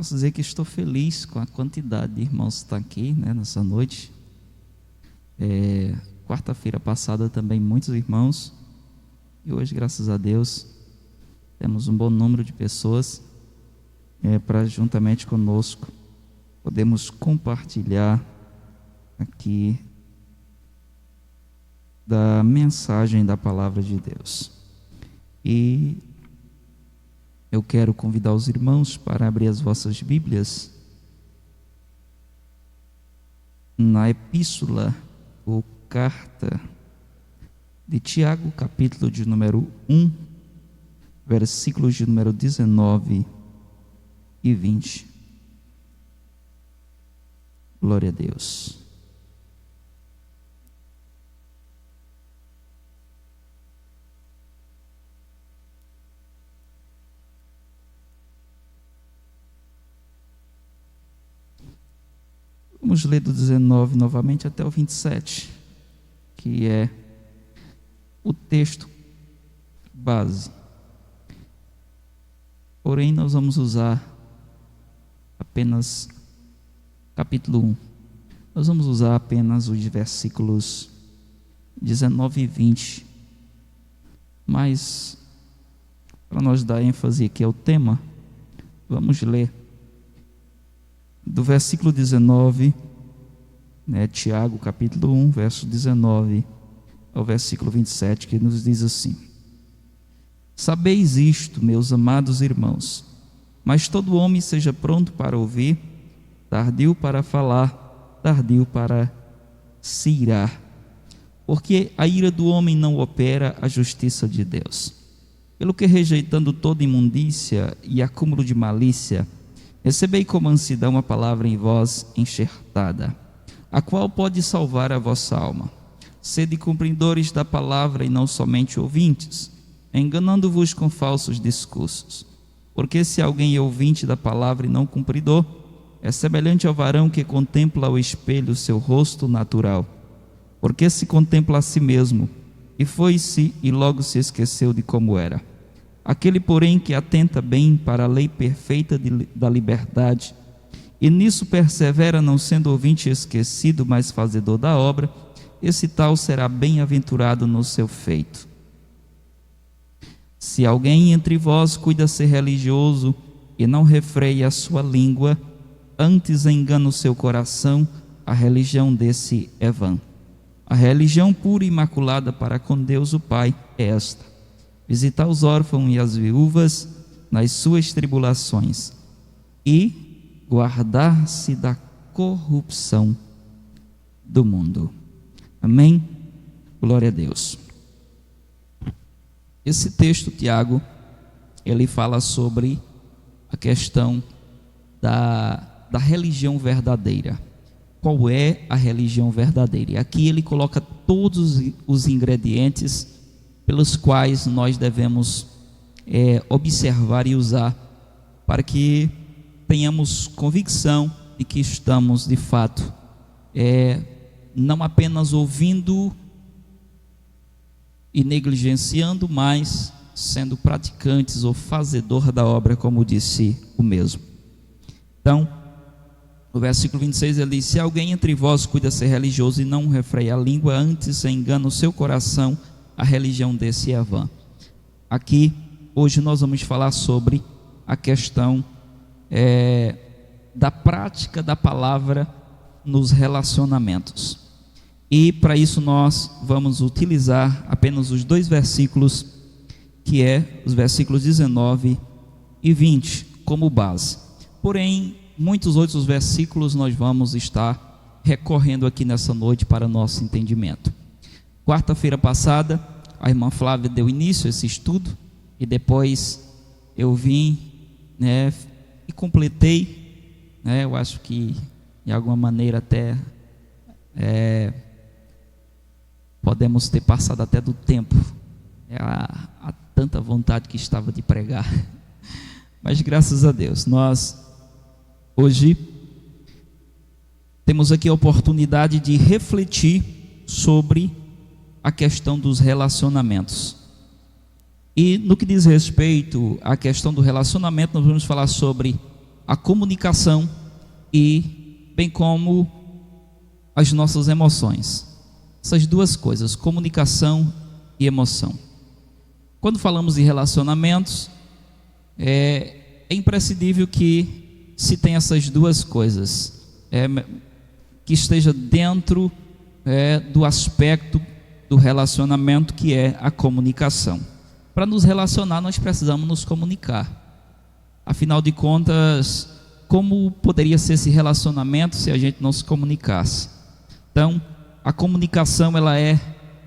Posso dizer que estou feliz com a quantidade de irmãos que estão aqui, né, nessa noite. Quarta-feira passada também muitos irmãos. E hoje, graças a Deus, temos um bom número de pessoas para juntamente conosco podemos compartilhar aqui da mensagem da palavra de Deus. E eu quero convidar os irmãos para abrir as vossas Bíblias na epístola ou carta de Tiago, capítulo de número 1, versículos de número 19 e 20. Glória a Deus. Vamos ler do 19 novamente até o 27, que é o texto base. Porém, nós vamos usar apenas capítulo 1. Nós vamos usar apenas os versículos 19 e 20. Mas, para nós dar ênfase aqui ao tema, vamos ler do versículo 19, Tiago, capítulo 1, verso 19 ao versículo 27, que nos diz assim: Sabeis isto, meus amados irmãos, mas todo homem seja pronto para ouvir, tardio para falar, tardio para se irar, porque a ira do homem não opera a justiça de Deus. Pelo que, rejeitando toda imundícia e acúmulo de malícia, recebei com mansidão a palavra em vós enxertada, a qual pode salvar a vossa alma. Sede cumpridores da palavra e não somente ouvintes, enganando-vos com falsos discursos. Porque se alguém é ouvinte da palavra e não cumpridor, é semelhante ao varão que contempla ao espelho o seu rosto natural. Porque se contempla a si mesmo, e foi-se e logo se esqueceu de como era. Aquele, porém, que atenta bem para a lei perfeita da liberdade, e nisso persevera, não sendo ouvinte esquecido, mas fazedor da obra, esse tal será bem-aventurado no seu feito. Se alguém entre vós cuida ser religioso e não refreia a sua língua, antes engana o seu coração, a religião desse é vã. A religião pura e imaculada para com Deus o Pai é esta: visitar os órfãos e as viúvas nas suas tribulações e guardar-se da corrupção do mundo. Amém? Glória a Deus. Esse texto, Tiago, ele fala sobre a questão da religião verdadeira. Qual é a religião verdadeira? E aqui ele coloca todos os ingredientes pelos quais nós devemos observar e usar para que tenhamos convicção de que estamos de fato não apenas ouvindo e negligenciando, mas sendo praticantes ou fazedor da obra, como disse o mesmo. Então, no versículo 26 ele diz: se alguém entre vós cuida ser religioso e não refreia a língua, antes engana o seu coração, a religião desse é vã. Aqui, hoje nós vamos falar sobre a questão da prática da palavra nos relacionamentos. E para isso nós vamos utilizar apenas os dois versículos, que é os versículos 19 e 20, como base. Porém, muitos outros versículos nós vamos estar recorrendo aqui nessa noite para nosso entendimento. Quarta-feira passada, a irmã Flávia deu início a esse estudo, e depois eu vim, e completei, eu acho que de alguma maneira até podemos ter passado até do tempo, a tanta vontade que estava de pregar, mas graças a Deus, nós hoje temos aqui a oportunidade de refletir sobre a questão dos relacionamentos. E no que diz respeito à questão do relacionamento, nós vamos falar sobre a comunicação e bem como as nossas emoções. Essas duas coisas, comunicação e emoção. Quando falamos de relacionamentos, é imprescindível que se tenha essas duas coisas, que esteja dentro do aspecto do relacionamento, que é a comunicação. Para nos relacionar, nós precisamos nos comunicar. Afinal de contas, como poderia ser esse relacionamento se a gente não se comunicasse? Então, a comunicação, ela é,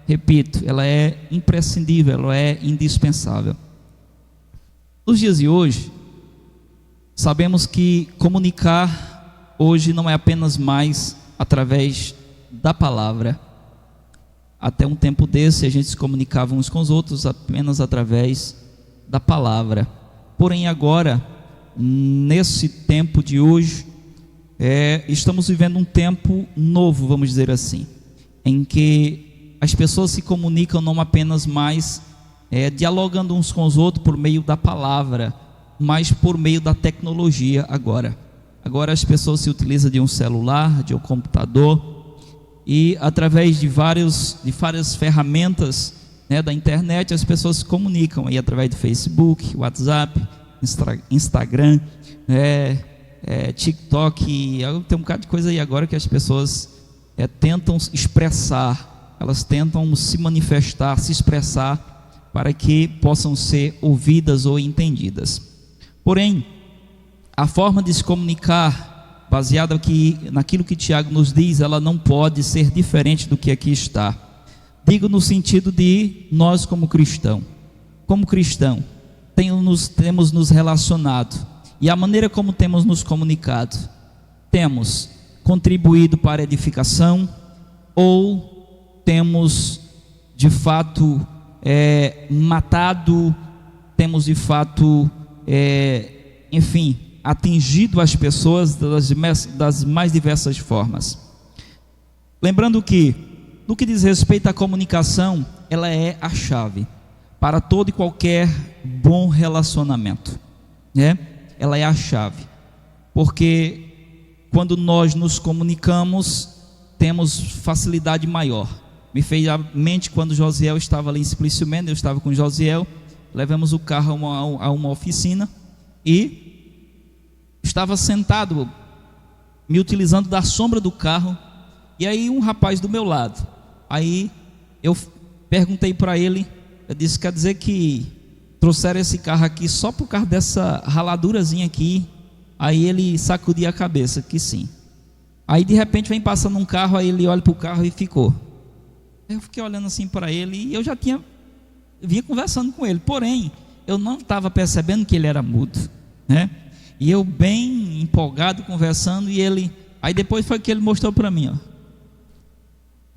repito, ela é imprescindível, ela é indispensável. Nos dias de hoje, sabemos que comunicar hoje não é apenas mais através da palavra. Até um tempo desse a gente se comunicava uns com os outros apenas através da palavra. Porém agora, nesse tempo de hoje, estamos vivendo um tempo novo, vamos dizer assim, em que as pessoas se comunicam não apenas mais dialogando uns com os outros por meio da palavra, mas por meio da tecnologia agora. Agora as pessoas se utilizam de um celular, de um computador, e através de várias ferramentas da internet, as pessoas se comunicam aí através do Facebook, WhatsApp, Instagram, TikTok. Tem um bocado de coisa aí agora que as pessoas tentam expressar, elas tentam se manifestar, se expressar para que possam ser ouvidas ou entendidas. Porém, a forma de se comunicar, baseada aqui naquilo que Tiago nos diz, ela não pode ser diferente do que aqui está. Digo no sentido de nós como cristão, temos nos relacionado, e a maneira como temos nos comunicado, temos contribuído para a edificação, ou temos de fato matado, temos de fato atingido as pessoas das mais diversas formas. Lembrando que, no que diz respeito à comunicação, ela é a chave para todo e qualquer bom relacionamento, Ela é a chave, porque quando nós nos comunicamos, temos facilidade maior. Me fez a mente quando Josiel estava ali em Simplício Mendes, eu estava com Josiel, levamos o carro a uma oficina e estava sentado, me utilizando da sombra do carro, e aí um rapaz do meu lado, aí eu perguntei para ele, eu disse, quer dizer que trouxeram esse carro aqui só por causa dessa raladurazinha aqui? Aí ele sacudia a cabeça, que sim. Aí de repente vem passando um carro, aí ele olha para o carro e ficou. Eu fiquei olhando assim para ele, e eu já vinha conversando com ele, porém, eu não estava percebendo que ele era mudo, E eu bem empolgado conversando, e ele, aí depois foi que ele mostrou para mim,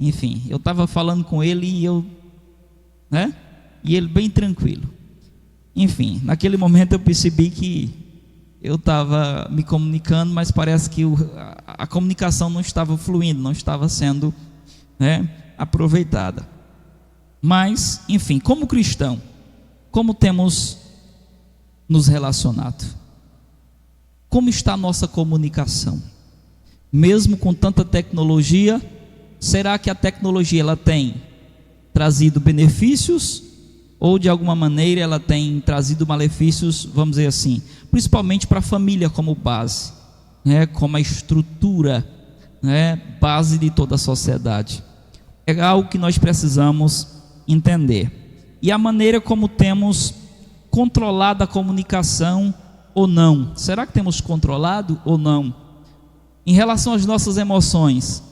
Enfim, eu estava falando com ele e e ele bem tranquilo. Enfim, naquele momento eu percebi que eu estava me comunicando, mas parece que a comunicação não estava fluindo, não estava sendo aproveitada. Mas, enfim, como cristão, como temos nos relacionado? Como está a nossa comunicação? Mesmo com tanta tecnologia, será que a tecnologia ela tem trazido benefícios, ou de alguma maneira ela tem trazido malefícios, vamos dizer assim, principalmente para a família como base, como a estrutura, base de toda a sociedade? É algo que nós precisamos entender. E a maneira como temos controlado a comunicação ou não? Será que temos controlado ou não? Em relação às nossas emoções,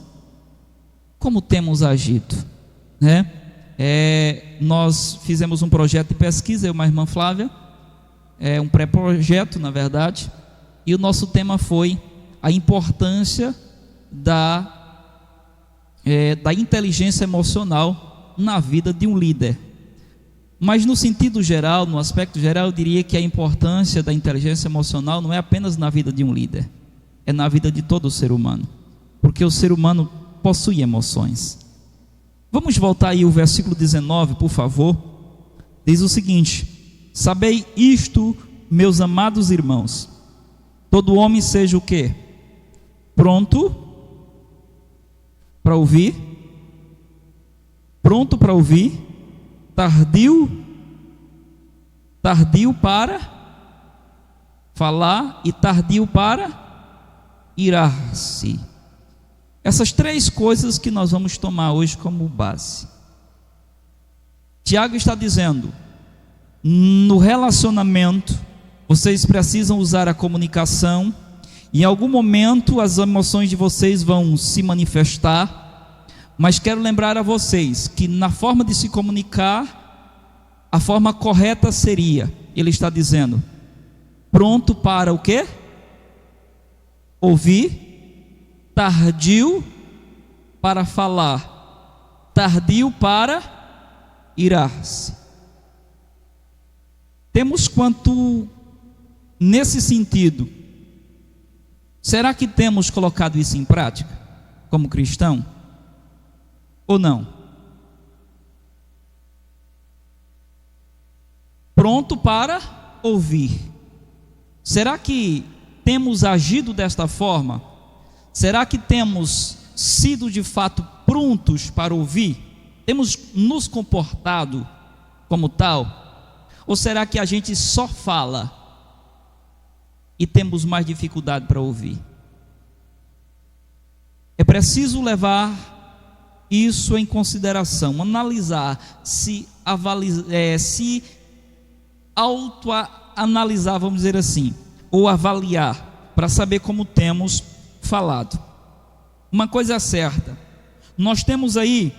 como temos agido? Nós fizemos um projeto de pesquisa, eu e a irmã Flávia, um pré-projeto na verdade, e o nosso tema foi a importância da inteligência emocional na vida de um líder. Mas no sentido geral, no aspecto geral, eu diria que a importância da inteligência emocional não é apenas na vida de um líder, é na vida de todo o ser humano, porque o ser humano possui emoções. Vamos voltar aí ao versículo 19, por favor. Diz o seguinte: sabei isto, meus amados irmãos, todo homem seja o quê? Pronto para ouvir, tardio para falar e tardio para irar-se. Essas três coisas que nós vamos tomar hoje como base. Tiago está dizendo: no relacionamento, vocês precisam usar a comunicação. Em algum momento as emoções de vocês vão se manifestar, mas quero lembrar a vocês que na forma de se comunicar, a forma correta seria, ele está dizendo, pronto para o quê? Ouvir, tardio para falar, tardio para irar-se. Temos quanto nesse sentido. Será que temos colocado isso em prática como cristão? Ou não? Pronto para ouvir. Será que temos agido desta forma? Será que temos sido de fato prontos para ouvir? Temos nos comportado como tal? Ou será que a gente só fala e temos mais dificuldade para ouvir? É preciso levar isso em consideração, analisar, se autoanalisar, vamos dizer assim, ou avaliar, para saber como temos falado. Uma coisa é certa, nós temos aí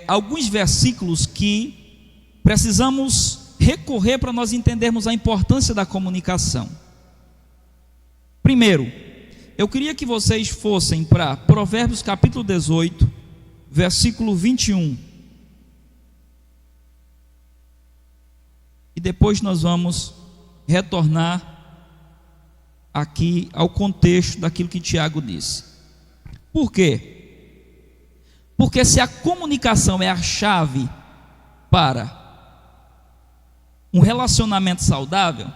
alguns versículos que precisamos recorrer para nós entendermos a importância da comunicação. Primeiro, eu queria que vocês fossem para Provérbios capítulo 18, versículo 21. E depois nós vamos retornar aqui ao contexto daquilo que Tiago disse. Por quê? Porque se a comunicação é a chave para um relacionamento saudável,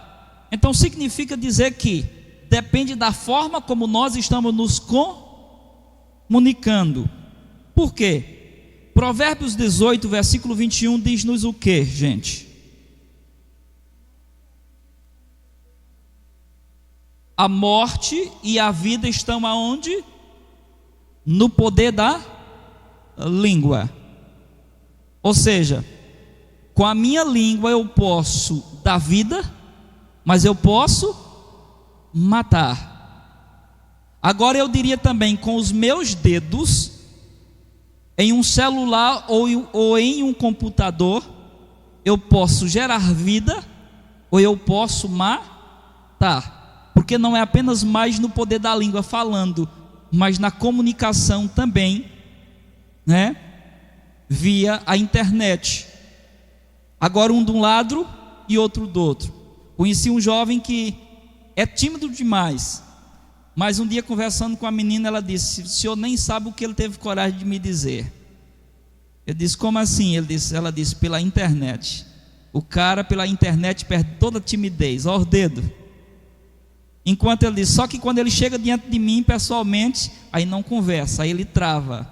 então significa dizer que depende da forma como nós estamos nos comunicando. Por quê? Provérbios 18, versículo 21 diz-nos o quê, gente? A morte e a vida estão aonde? No poder da língua. Ou seja, com a minha língua eu posso dar vida, mas eu posso matar. Agora eu diria também, com os meus dedos, em um celular ou em um computador, eu posso gerar vida, ou eu posso matar. Porque não é apenas mais no poder da língua falando, mas na comunicação também, né? Via a internet. Agora um de um lado e outro do outro. Conheci um jovem que é tímido demais, mas um dia conversando com a menina, ela disse: o senhor nem sabe o que ele teve coragem de me dizer. Eu disse: como assim? Ela disse: pela internet. O cara pela internet perde toda a timidez, ó o dedo. Enquanto ele disse, só que quando ele chega diante de mim pessoalmente, aí não conversa, aí ele trava.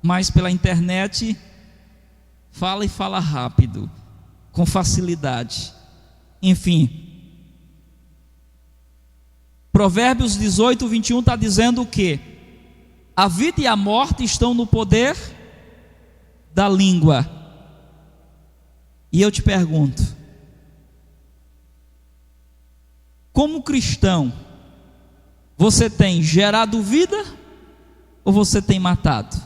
Mas pela internet fala e fala rápido, com facilidade. Enfim, Provérbios 18, 21 está dizendo o quê? A vida e a morte estão no poder da língua. E eu te pergunto, como cristão, você tem gerado vida ou você tem matado?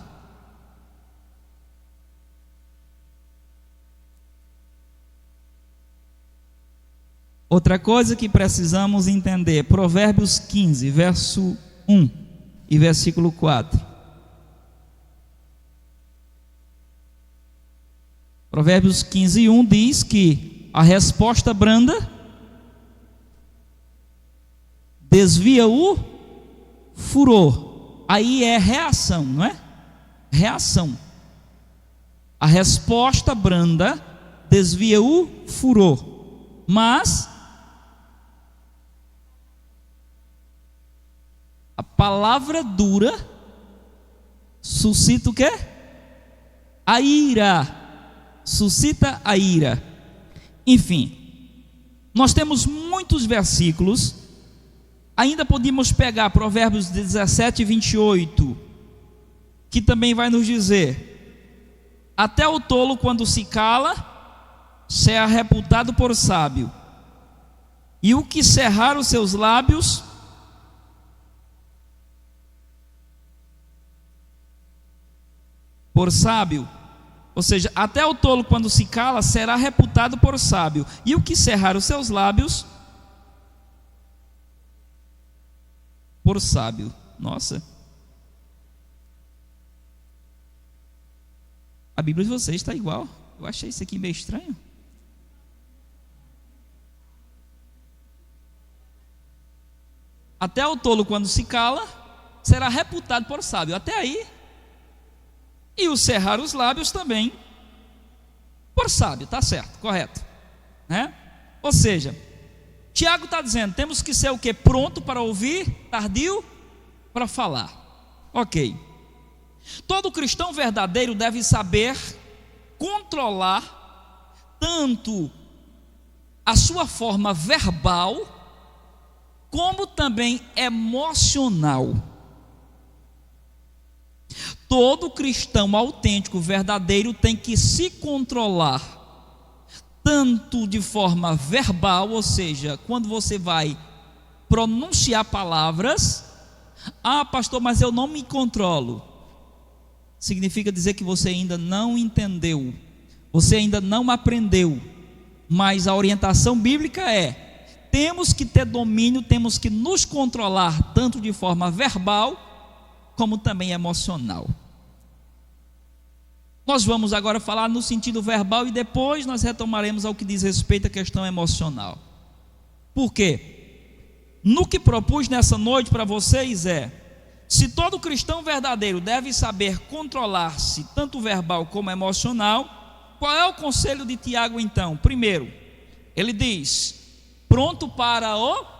Outra coisa que precisamos entender, Provérbios 15, verso 1 e versículo 4. Provérbios 15, 1 diz que a resposta branda desvia o furor. Aí é reação, não é? Reação. A resposta branda desvia o furor, mas A palavra dura suscita o quê? A ira. Suscita a ira. Enfim, nós temos muitos versículos. Ainda podemos pegar Provérbios 17 e 28, que também vai nos dizer: até o tolo, quando se cala, será reputado por sábio, e o que cerrar os seus lábios por sábio. Ou seja, até o tolo, quando se cala, será reputado por sábio, e o que cerrar os seus lábios por sábio. Nossa, a Bíblia de vocês está igual. Eu achei isso aqui meio estranho. Até o tolo, quando se cala, será reputado por sábio. Até aí. E o cerrar os lábios também por sábio. Está certo, correto, né? Ou seja, Tiago está dizendo: temos que ser o que? Pronto para ouvir, tardio para falar. Ok. Todo cristão verdadeiro deve saber controlar tanto a sua forma verbal como também emocional. Todo cristão autêntico, verdadeiro, tem que se controlar tanto de forma verbal, ou seja, quando você vai pronunciar palavras. Ah, pastor, mas eu não me controlo. Significa dizer que você ainda não entendeu, você ainda não aprendeu. Mas a orientação bíblica é: temos que ter domínio, temos que nos controlar tanto de forma verbal como também emocional. Nós vamos agora falar no sentido verbal e depois nós retomaremos ao que diz respeito à questão emocional. Por quê? No que propus nessa noite para vocês é: se todo cristão verdadeiro deve saber controlar-se, tanto verbal como emocional, qual é o conselho de Tiago então? Primeiro, ele diz: pronto para ouvir.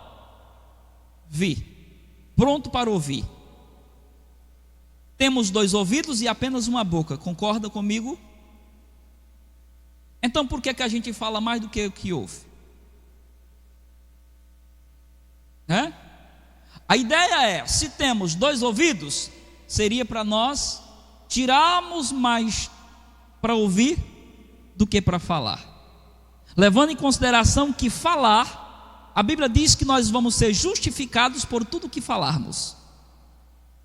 Pronto para ouvir. Temos 2 ouvidos e apenas uma boca, concorda comigo? Então por que a gente fala mais do que o que ouve? A ideia é: se temos 2 ouvidos, seria para nós tirarmos mais para ouvir do que para falar. Levando em consideração que falar, a Bíblia diz que nós vamos ser justificados por tudo que falarmos.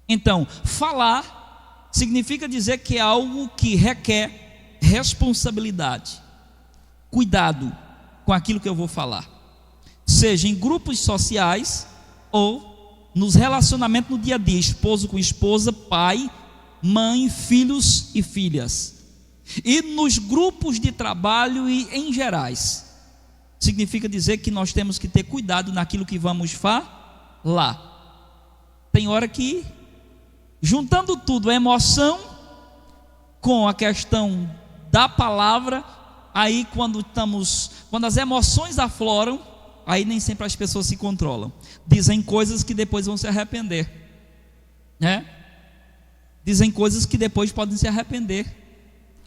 Então, falar significa dizer que é algo que requer responsabilidade, cuidado com aquilo que eu vou falar, seja em grupos sociais ou nos relacionamentos no dia a dia, esposo com esposa, pai, mãe, filhos e filhas, e nos grupos de trabalho e em gerais. Significa dizer que nós temos que ter cuidado naquilo que vamos falar. Tem hora que, juntando tudo, a emoção com a questão da palavra, aí quando as emoções afloram, aí nem sempre as pessoas se controlam, dizem coisas que depois vão se arrepender, né? Dizem coisas que depois podem se arrepender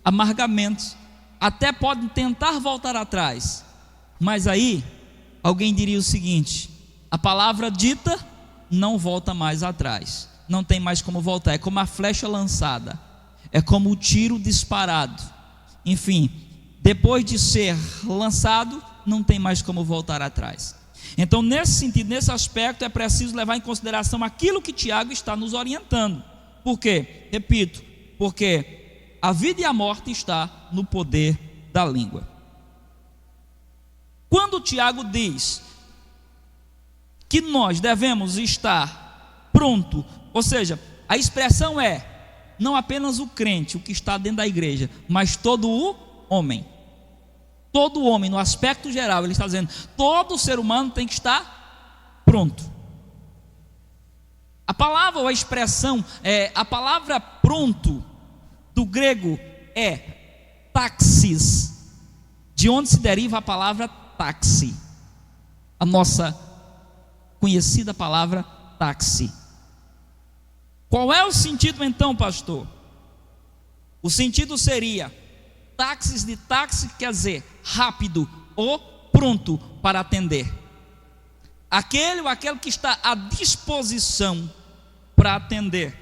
amargamente, até podem tentar voltar atrás, mas aí alguém diria o seguinte: a palavra dita não volta mais atrás, não tem mais como voltar, é como a flecha lançada, é como o tiro disparado, enfim, depois de ser lançado, não tem mais como voltar atrás. Então, nesse sentido, nesse aspecto, é preciso levar em consideração aquilo que Tiago está nos orientando. Por quê? Repito, porque a vida e a morte está no poder da língua. Quando Tiago diz que nós devemos estar pronto, ou seja, a expressão é não apenas o crente, o que está dentro da igreja, mas todo o homem. Todo homem, no aspecto geral, ele está dizendo, todo ser humano tem que estar pronto. A palavra ou a expressão, a palavra pronto, do grego é taxis, de onde se deriva a palavra táxi, a nossa conhecida palavra táxi. Qual é o sentido então, pastor? O sentido seria táxis de táxi, quer dizer rápido ou pronto para atender. Aquele ou aquele que está à disposição para atender.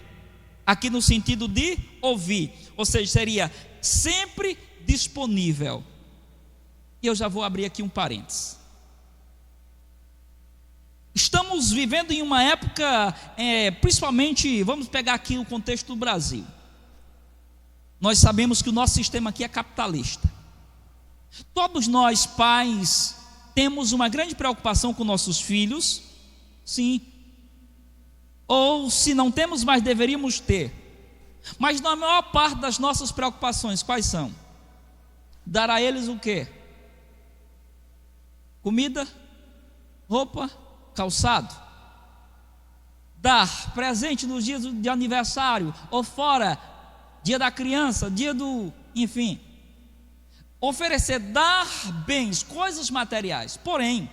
Aqui no sentido de ouvir, ou seja, seria sempre disponível. E eu já vou abrir aqui um parênteses. Estamos vivendo em uma época, principalmente, vamos pegar aqui o contexto do Brasil. Nós sabemos que o nosso sistema aqui é capitalista. Todos nós, pais, temos uma grande preocupação com nossos filhos, sim. Ou se não temos, mas deveríamos ter. Mas na maior parte das nossas preocupações, quais são? Dar a eles o quê? Comida, roupa, calçado. Dar presente nos dias de aniversário, ou fora, dia da criança, dia do, enfim. Oferecer, dar bens, coisas materiais. Porém,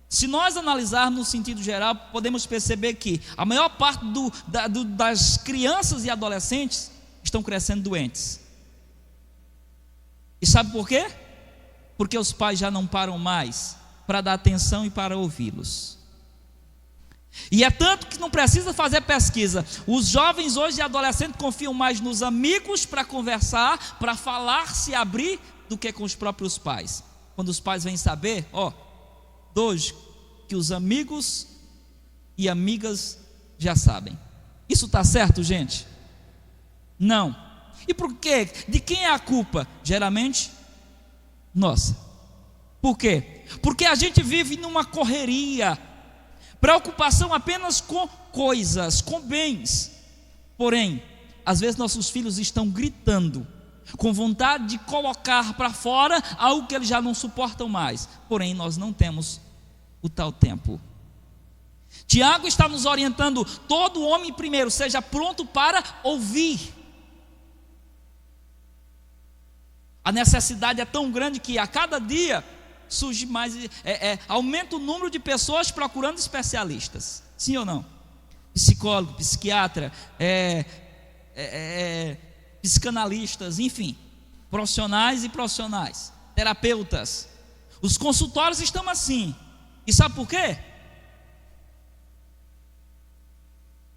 se nós analisarmos no sentido geral, podemos perceber que a maior parte das crianças e adolescentes estão crescendo doentes. E sabe por quê? Porque os pais já não param mais para dar atenção e para ouvi-los. E é tanto que não precisa fazer pesquisa. Os jovens hoje e adolescentes confiam mais nos amigos para conversar, para falar, se abrir, do que com os próprios pais. Quando os pais vêm saber, hoje, que os amigos e amigas já sabem. Isso está certo, gente? Não. E por quê? De quem é a culpa? Geralmente, nossa. Por quê? Porque a gente vive numa correria, preocupação apenas com coisas, com bens. Porém, às vezes nossos filhos estão gritando, com vontade de colocar para fora algo que eles já não suportam mais. Porém, nós não temos o tal tempo. Tiago está nos orientando: todo homem primeiro seja pronto para ouvir. A necessidade é tão grande que a cada dia surge mais, aumenta o número de pessoas procurando especialistas. Sim ou não? Psicólogo, psiquiatra, psicanalistas, enfim, profissionais e profissionais, terapeutas. Os consultórios estão assim. E sabe por quê?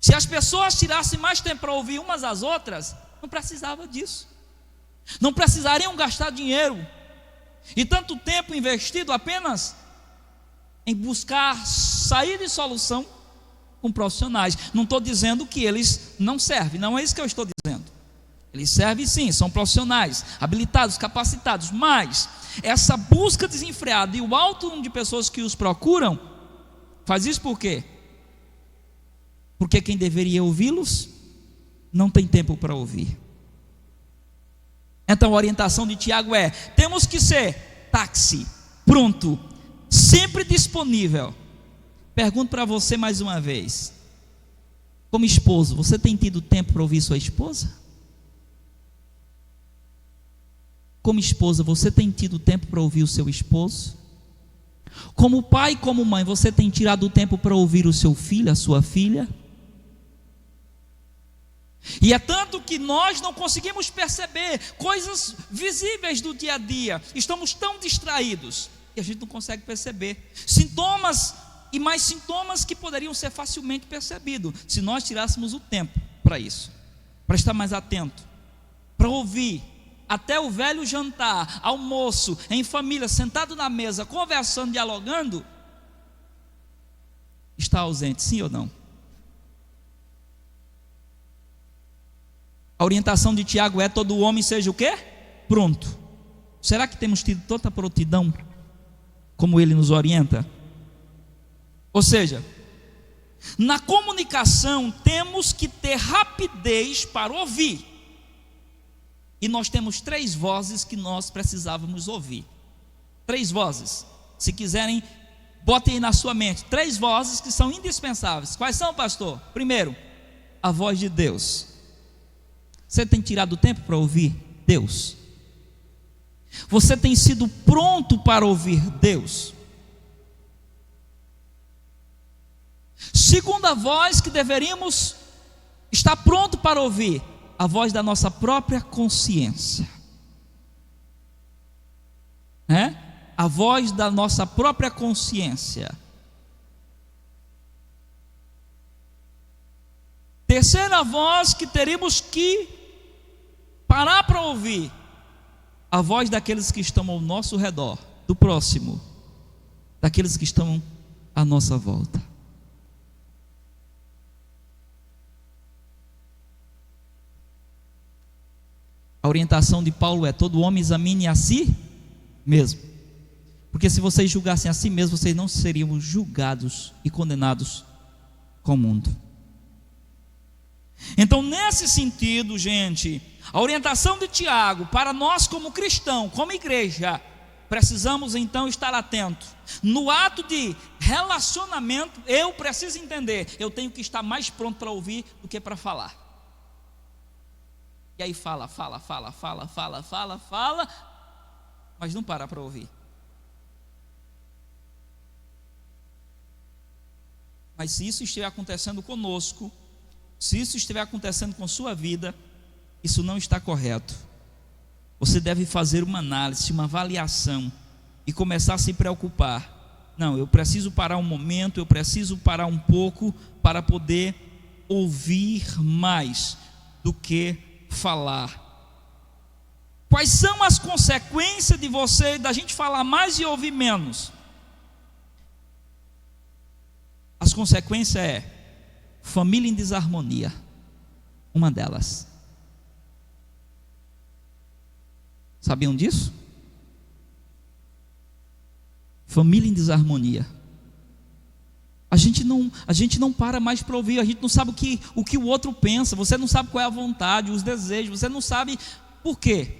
Se as pessoas tirassem mais tempo para ouvir umas às outras, não precisava disso. Não precisariam gastar dinheiro e tanto tempo investido apenas em buscar saída e solução com profissionais. Não estou dizendo que eles não servem, não é isso que eu estou dizendo. Eles servem sim, são profissionais, habilitados, capacitados, mas essa busca desenfreada e o alto número de pessoas que os procuram, faz isso por quê? Porque quem deveria ouvi-los não tem tempo para ouvir. Então a orientação de Tiago é: temos que ser táxi, pronto, sempre disponível. Pergunto para você mais uma vez, como esposo, você tem tido tempo para ouvir sua esposa? Como esposa, você tem tido tempo para ouvir o seu esposo? Como pai e como mãe, você tem tirado o tempo para ouvir o seu filho, a sua filha? E é tanto que nós não conseguimos perceber coisas visíveis do dia a dia. Estamos tão distraídos que a gente não consegue perceber sintomas e mais sintomas que poderiam ser facilmente percebidos se nós tirássemos o tempo para isso, para estar mais atento, para ouvir. Até o velho jantar, almoço, em família, sentado na mesa, conversando, dialogando, está ausente, sim ou não? A orientação de Tiago é: todo homem seja o quê? Pronto. Será que temos tido tanta prontidão como ele nos orienta? Ou seja, na comunicação temos que ter rapidez para ouvir. E nós temos 3 vozes que nós precisávamos ouvir. 3 vozes. Se quiserem, botem aí na sua mente 3 vozes que são indispensáveis. Quais são, pastor? Primeiro, a voz de Deus. Você tem tirado tempo para ouvir Deus? Você tem sido pronto para ouvir Deus? Segunda voz que deveríamos Está pronto para ouvir a voz da nossa própria consciência, né? A voz da nossa própria consciência. Terceira voz que teríamos que parar para ouvir, a voz daqueles que estão ao nosso redor, do próximo, daqueles que estão à nossa volta. A orientação de Paulo é: todo homem examine a si mesmo, porque se vocês julgassem a si mesmo, vocês não seriam julgados e condenados com o mundo. Então, nesse sentido, gente, a orientação de Tiago para nós como cristão, como igreja, precisamos então estar atento. No ato de relacionamento, eu preciso entender, eu tenho que estar mais pronto para ouvir do que para falar. E aí fala, mas não para ouvir. Mas se isso estiver acontecendo conosco, se isso estiver acontecendo com sua vida, isso não está correto. Você deve fazer uma análise, uma avaliação e começar a se preocupar. Não, eu preciso parar um momento, eu preciso parar um pouco para poder ouvir mais do que falar. Quais são as consequências de você, da gente falar mais e ouvir menos? As consequências é família em desarmonia, uma delas. Sabiam disso? Família em desarmonia. A gente não para mais para ouvir, a gente não sabe o que o outro pensa, você não sabe qual é a vontade, os desejos, você não sabe por quê.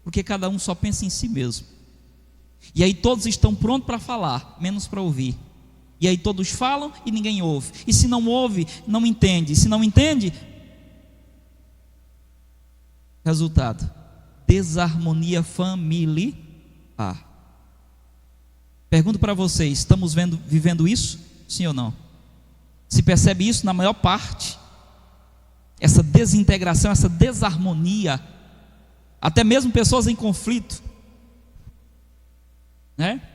Porque cada um só pensa em si mesmo. E aí todos estão prontos para falar, menos para ouvir. E aí todos falam e ninguém ouve. E se não ouve, não entende. E se não entende, resultado: desarmonia familiar. Pergunto para vocês: estamos vivendo isso? Sim ou não? Se percebe isso na maior parte? Essa desintegração, essa desarmonia, até mesmo pessoas em conflito, né?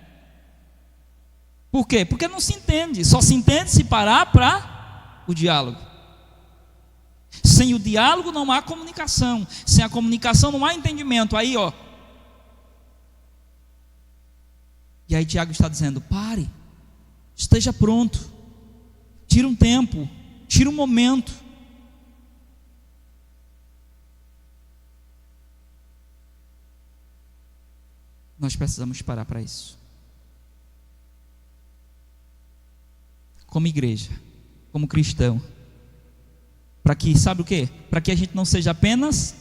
Por quê? Porque não se entende. Só se entende se parar para o diálogo. Sem o diálogo não há comunicação. Sem a comunicação não há entendimento. Aí, ó. E aí Tiago está dizendo: pare, esteja pronto, tira um tempo, tira um momento. Nós precisamos parar para isso. Como igreja, como cristão, para que, sabe o quê? Para que a gente não seja apenas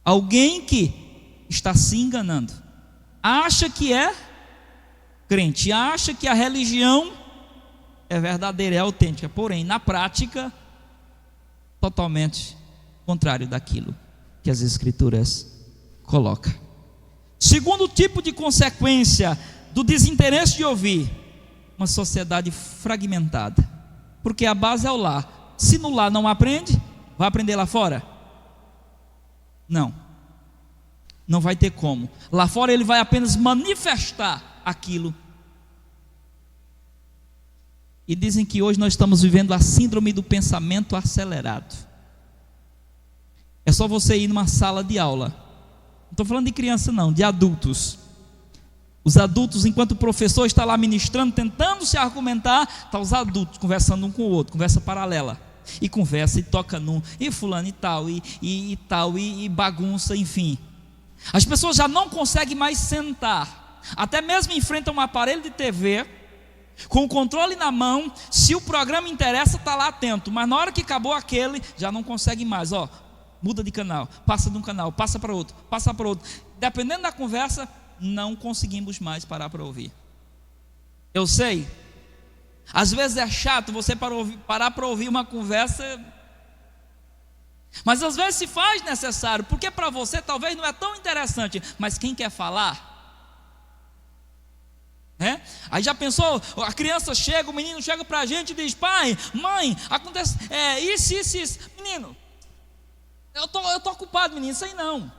alguém que está se enganando, acha que é crente, acha que a religião é verdadeira, é autêntica, porém na prática totalmente contrário daquilo que as Escrituras colocam. Segundo tipo de consequência do desinteresse de ouvir: uma sociedade fragmentada, porque a base é o lar. Se no lar não aprende, vai aprender lá fora? Não vai ter como. Lá fora ele vai apenas manifestar aquilo. E dizem que hoje nós estamos vivendo a síndrome do pensamento acelerado. É só você ir numa sala de aula, não estou falando de criança não, de adultos. Os adultos, enquanto o professor está lá ministrando, tentando se argumentar, está os adultos conversando um com o outro, conversa paralela. E conversa, e toca num, e fulano e tal, e bagunça, enfim. As pessoas já não conseguem mais sentar, até mesmo enfrentam um aparelho de TV, com o controle na mão. Se o programa interessa, está lá atento, mas na hora que acabou aquele, já não consegue mais, ó, muda de canal, passa de um canal, passa para outro, dependendo da conversa, não conseguimos mais parar para ouvir. Eu sei, às vezes é chato você parar para ouvir uma conversa, mas às vezes se faz necessário, porque para você talvez não é tão interessante, mas quem quer falar, né? Aí já pensou, a criança chega, o menino chega para a gente e diz: pai, mãe, acontece isso. Menino, eu tô ocupado, menino, isso aí não.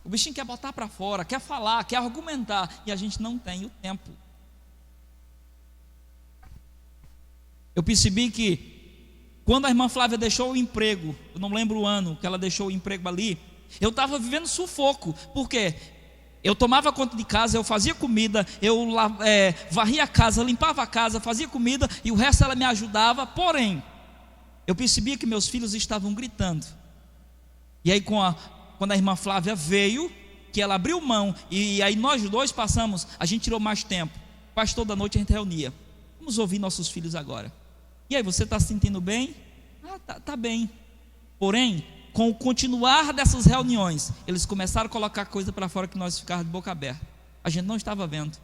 O bichinho quer botar para fora, quer falar, quer argumentar, e a gente não tem o tempo. Eu percebi que quando a irmã Flávia deixou o emprego, eu não lembro o ano que ela deixou o emprego ali, eu estava vivendo sufoco. Por quê? Eu tomava conta de casa, eu fazia comida, eu varria a casa, limpava a casa, fazia comida, e o resto ela me ajudava. Porém, eu percebia que meus filhos estavam gritando. E aí quando a irmã Flávia veio, que ela abriu mão, e aí nós dois passamos, a gente tirou mais tempo. Quase toda noite a gente reunia. Vamos ouvir nossos filhos agora. E aí, você está se sentindo bem? Tá bem. Porém, com o continuar dessas reuniões, eles começaram a colocar coisa para fora que nós ficávamos de boca aberta. A gente não estava vendo,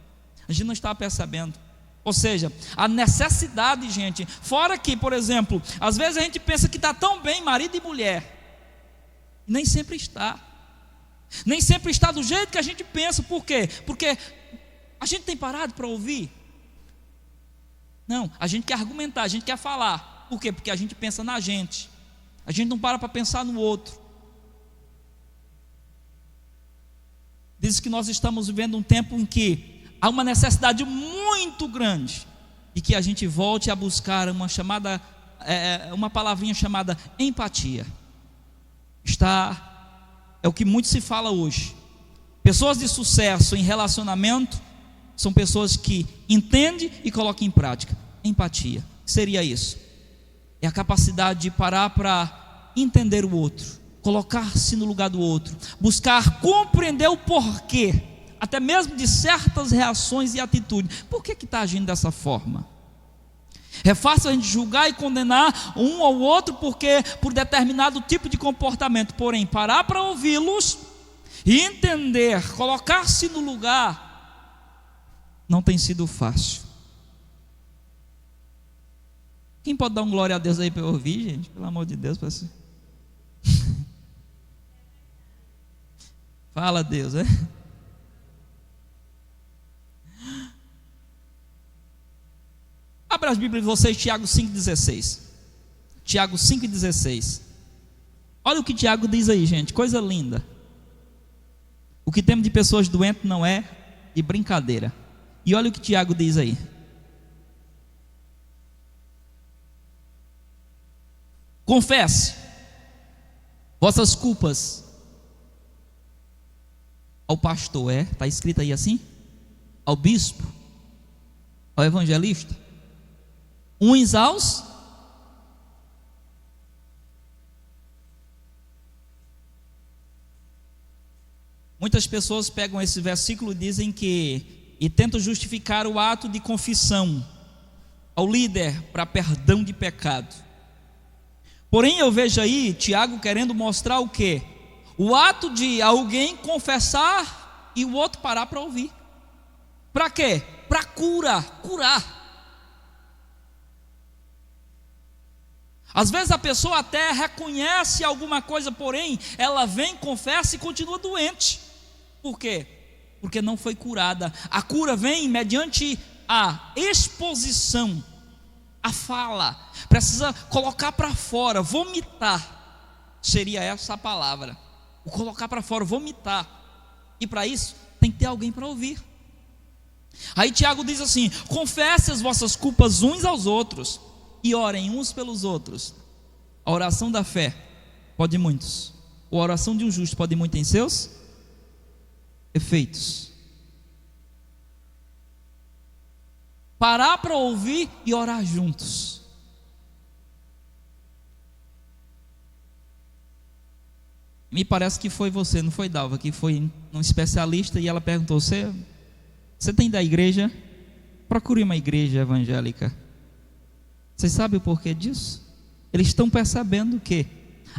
a gente não estava percebendo. Ou seja, a necessidade, gente. Fora que, por exemplo, às vezes a gente pensa que está tão bem marido e mulher, e nem sempre está. Nem sempre está do jeito que a gente pensa. Por quê? Porque a gente tem parado para ouvir. Não, a gente quer argumentar, a gente quer falar. Por quê? Porque a gente pensa na gente. A gente não para pensar no outro. Diz que nós estamos vivendo um tempo em que há uma necessidade muito grande de que a gente volte a buscar uma palavrinha chamada empatia. É o que muito se fala hoje. Pessoas de sucesso em relacionamento são pessoas que entendem e colocam em prática. Empatia, o que seria isso? É a capacidade de parar para entender o outro, colocar-se no lugar do outro, buscar compreender o porquê, até mesmo de certas reações e atitudes. Por que está agindo dessa forma? É fácil a gente julgar e condenar um ao outro por determinado tipo de comportamento. Porém, parar para ouvi-los e entender, colocar-se no lugar, não tem sido fácil. Quem pode dar um glória a Deus aí para eu ouvir, gente? Pelo amor de Deus, para você. Fala, Deus, é? Abra as Bíblias de vocês, Tiago 5,16. Tiago 5,16. Olha o que Tiago diz aí, gente, coisa linda. O que temos de pessoas doentes não é de brincadeira. E olha o que Tiago diz aí. Confesse vossas culpas ao pastor, está escrito aí assim? Ao bispo, ao evangelista, uns aos muitas pessoas pegam esse versículo e dizem e tentam justificar o ato de confissão ao líder para perdão de pecado. Porém, eu vejo aí Tiago querendo mostrar o quê? O ato de alguém confessar e o outro parar para ouvir. Para quê? Para curar. Às vezes a pessoa até reconhece alguma coisa, porém ela vem, confessa e continua doente. Por quê? Porque não foi curada. A cura vem mediante a exposição, a fala. Precisa colocar para fora, vomitar. Seria essa a palavra. O colocar para fora, vomitar. E para isso tem que ter alguém para ouvir. Aí Tiago diz assim: confesse as vossas culpas uns aos outros e orem uns pelos outros. A oração da fé pode muitos. A oração de um justo pode muito em seus efeitos. Parar para ouvir e orar juntos. Me parece que foi você, não foi Dalva, que foi um especialista e ela perguntou: você tem da igreja? Procure uma igreja evangélica. Vocês sabem o porquê disso? Eles estão percebendo que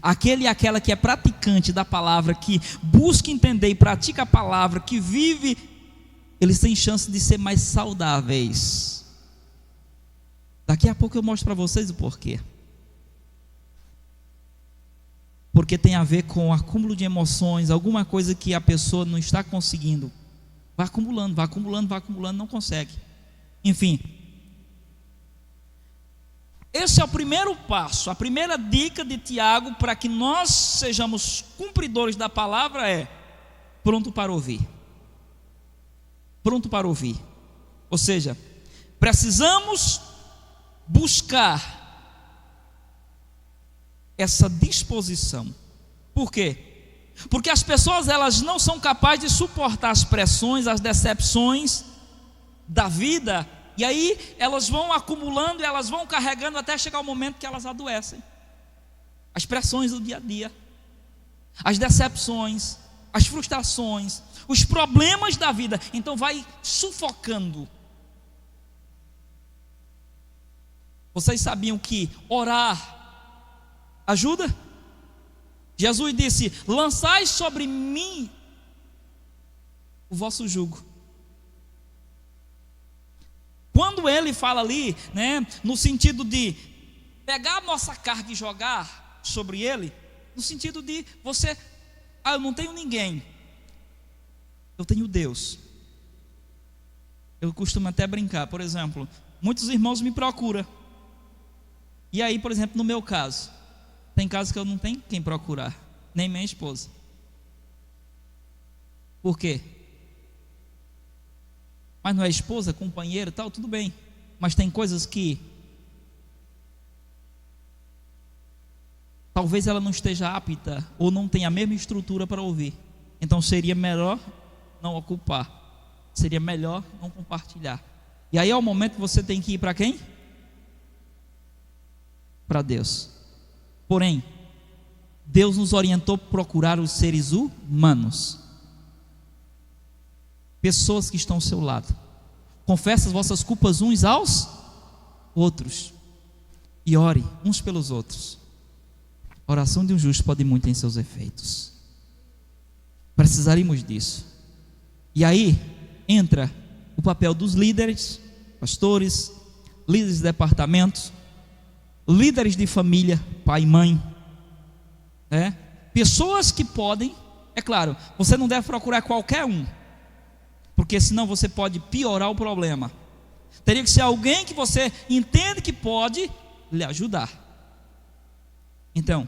aquele e aquela que é praticante da palavra, que busca entender e pratica a palavra, que vive, eles têm chance de ser mais saudáveis. Daqui a pouco eu mostro para vocês o porquê. Porque tem a ver com o acúmulo de emoções, alguma coisa que a pessoa não está conseguindo. Vai acumulando, não consegue. Enfim, esse é o primeiro passo, a primeira dica de Tiago para que nós sejamos cumpridores da palavra é pronto para ouvir. Pronto para ouvir. Ou seja, precisamos buscar essa disposição. Por quê? Porque as pessoas, elas não são capazes de suportar as pressões, as decepções da vida, e aí elas vão acumulando e elas vão carregando até chegar o momento que elas adoecem. As pressões do dia a dia, as decepções, as frustrações, os problemas da vida, então vai sufocando. Vocês sabiam que orar ajuda? Jesus disse: lançai sobre mim o vosso jugo. Quando ele fala ali, né, no sentido de pegar a nossa carga e jogar sobre ele, no sentido de você, eu não tenho ninguém, eu tenho Deus. Eu costumo até brincar, por exemplo, muitos irmãos me procuram, e aí, por exemplo, no meu caso, tem casos que eu não tenho quem procurar, nem minha esposa. Por quê? Mas não é esposa, companheiro e tal, tudo bem. Mas tem coisas que talvez ela não esteja apta ou não tenha a mesma estrutura para ouvir. Então seria melhor não ocupar. Seria melhor não compartilhar. E aí é o momento que você tem que ir para quem? Para Deus. Porém, Deus nos orientou a procurar os seres humanos, pessoas que estão ao seu lado. Confesse as vossas culpas uns aos outros e ore uns pelos outros. A oração de um justo pode muito em seus efeitos. Precisaremos disso. E aí entra o papel dos líderes, pastores, líderes de departamentos, líderes de família, pai e mãe, pessoas que podem, é claro, você não deve procurar qualquer um, porque senão você pode piorar o problema. Teria que ser alguém que você entende que pode lhe ajudar. Então,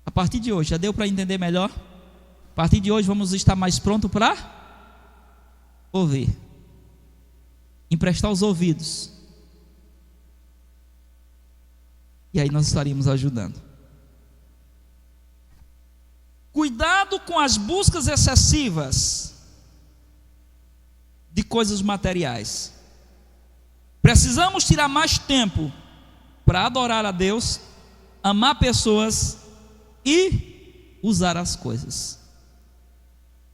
a partir de hoje, já deu para entender melhor? A partir de hoje vamos estar mais prontos para ouvir, emprestar os ouvidos, e aí nós estaríamos ajudando. Cuidado com as buscas excessivas de coisas materiais. Precisamos tirar mais tempo para adorar a Deus, amar pessoas e usar as coisas.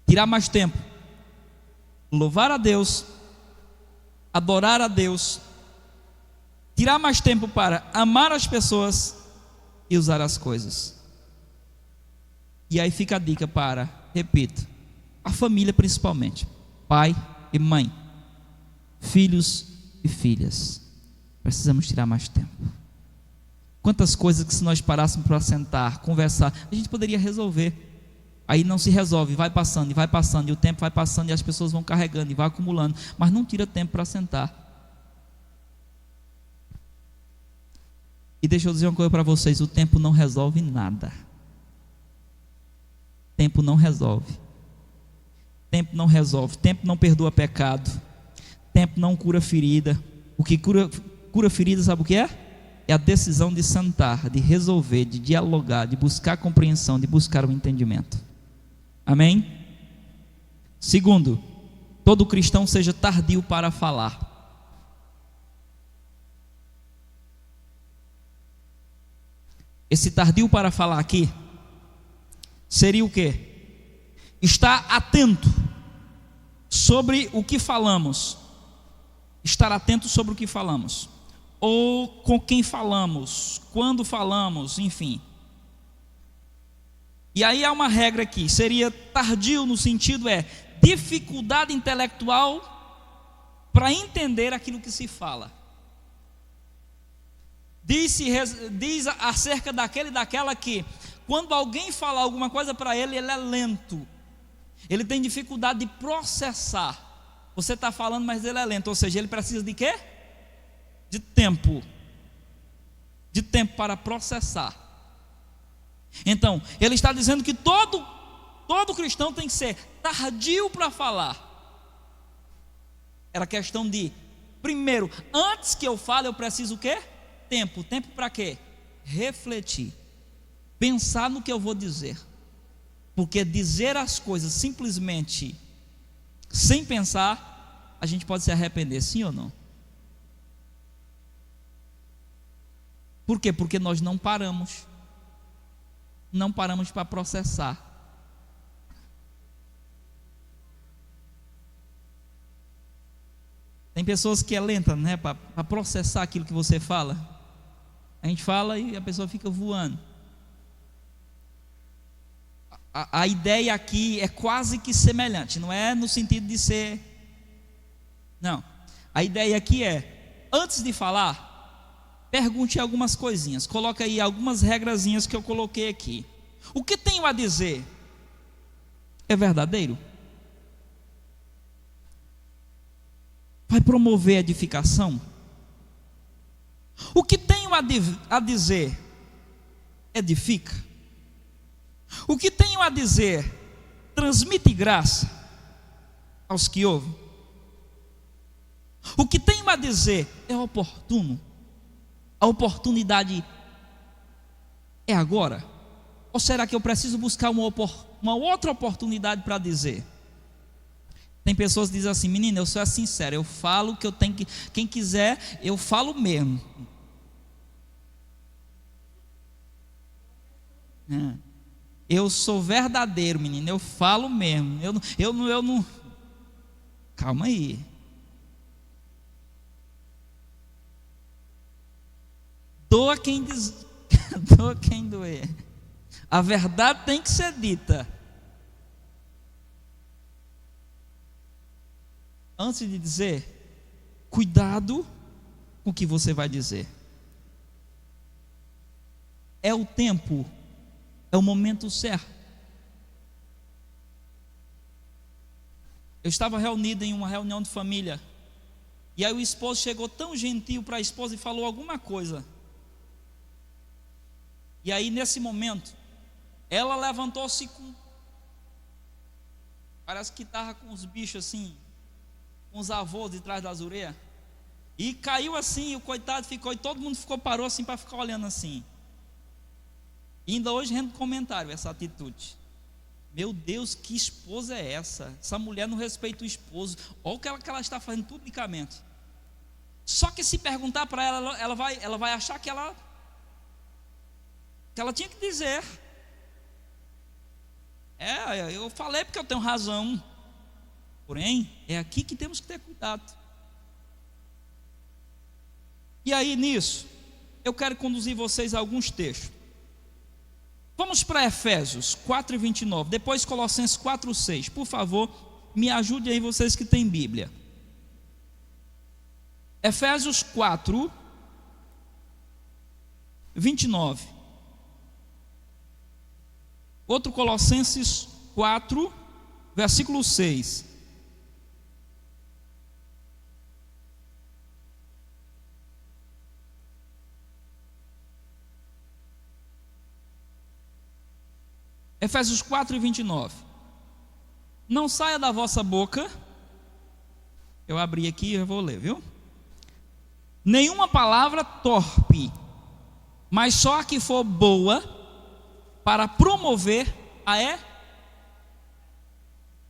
Tirar mais tempo, louvar a Deus, adorar a Deus, tirar mais tempo para amar as pessoas e usar as coisas. E aí fica a dica para, repito, a família principalmente, pai e mãe, filhos e filhas. Precisamos tirar mais tempo. Quantas coisas que se nós parássemos para sentar, conversar, a gente poderia resolver. Aí não se resolve, vai passando, e o tempo vai passando, e as pessoas vão carregando, e vai acumulando, mas não tira tempo para sentar. E deixa eu dizer uma coisa para vocês, o tempo não resolve nada. Tempo não resolve. Tempo não resolve. Tempo não perdoa pecado. Tempo não cura ferida. O que cura ferida, sabe o que é? É a decisão de sentar, de resolver, de dialogar, de buscar compreensão, de buscar o entendimento. Amém? Segundo, todo cristão seja tardio para falar. Esse tardio para falar aqui seria o quê? Estar atento sobre o que falamos. Estar atento sobre o que falamos. Ou com quem falamos, quando falamos, enfim. E aí há uma regra aqui, seria tardio no sentido dificuldade intelectual para entender aquilo que se fala. Diz acerca daquele e daquela que quando alguém fala alguma coisa para ele, ele é lento. Ele tem dificuldade de processar. Você está falando, mas ele é lento. Ou seja, ele precisa de quê? De tempo. De tempo para processar. Então, ele está dizendo que todo cristão tem que ser tardio para falar. Era questão de, primeiro, antes que eu fale, eu preciso o quê? Tempo. Tempo para quê? Refletir. Pensar no que eu vou dizer. Porque dizer as coisas simplesmente sem pensar, a gente pode se arrepender, sim ou não? Por quê? Porque nós não paramos. Não paramos para processar. Tem pessoas que é lenta, né, para processar aquilo que você fala. A gente fala e a pessoa fica voando. A ideia aqui é quase que semelhante, não é no sentido de ser. Não. A ideia aqui é, antes de falar, pergunte algumas coisinhas. Coloca aí algumas regrazinhas que eu coloquei aqui. O que tenho a dizer é verdadeiro? Vai promover edificação? O que tenho a dizer edifica? O que tenho a dizer transmite graça aos que ouvem? O que tenho a dizer é oportuno? A oportunidade é agora? Ou será que eu preciso buscar uma outra oportunidade para dizer? Tem pessoas que dizem assim: menina, eu sou sincero, eu falo o que eu tenho que. Quem quiser, eu falo mesmo. Eu sou verdadeiro, menina, eu falo mesmo. Eu não. Calma aí. Doa quem doer. A verdade tem que ser dita. Antes de dizer, cuidado com o que você vai dizer. É o tempo, é o momento certo. Eu estava reunido em uma reunião de família, e aí o esposo chegou tão gentil para a esposa e falou alguma coisa. E aí nesse momento, ela levantou-se com, parece que estava com os bichos assim, com os avôs de trás das orelhas, e caiu assim, e o coitado ficou, e todo mundo parou assim para ficar olhando assim. E ainda hoje rende comentário essa atitude. Meu Deus, que esposa é essa? Essa mulher não respeita o esposo. Olha o que ela está fazendo publicamente. Só que se perguntar para ela, ela vai achar que ela tinha que dizer. Eu falei porque eu tenho razão. Porém, é aqui que temos que ter cuidado. E aí nisso, eu quero conduzir vocês a alguns textos. Vamos para Efésios 4:29, depois Colossenses 4:6. Por favor, me ajude aí vocês que têm Bíblia. Efésios 4:29. Outro Colossenses 4, versículo 6. Efésios 4:29. Não saia da vossa boca, eu abri aqui e eu vou ler, viu? Nenhuma palavra torpe, mas só a que for boa, para promover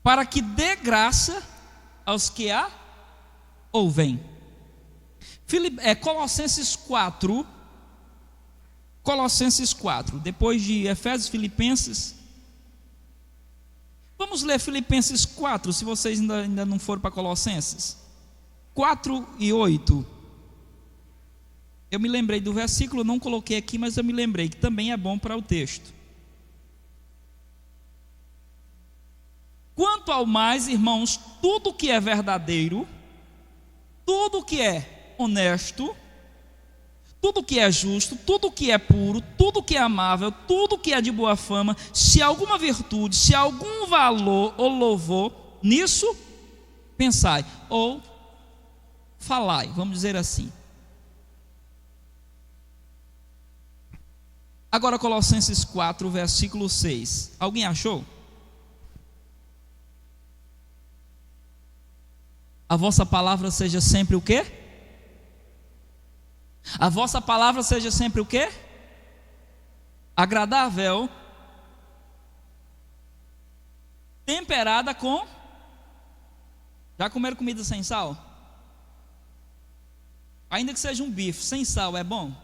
para que dê graça aos que a ouvem. Colossenses 4, depois de Efésios, Filipenses. Vamos ler Filipenses 4, se vocês ainda não foram para Colossenses 4:8. Eu me lembrei do versículo, não coloquei aqui, mas eu me lembrei que também é bom para o texto. Quanto ao mais, irmãos, tudo que é verdadeiro, tudo que é honesto, tudo que é justo, tudo que é puro, tudo que é amável, tudo que é de boa fama, se alguma virtude, se algum valor ou louvor, nisso pensai, ou falai, vamos dizer assim. Agora Colossenses 4, versículo 6. Alguém achou? A vossa palavra seja sempre o quê? A vossa palavra seja sempre o quê? Agradável, temperada com... Já comeram comida sem sal? Ainda que seja um bife, sem sal é bom?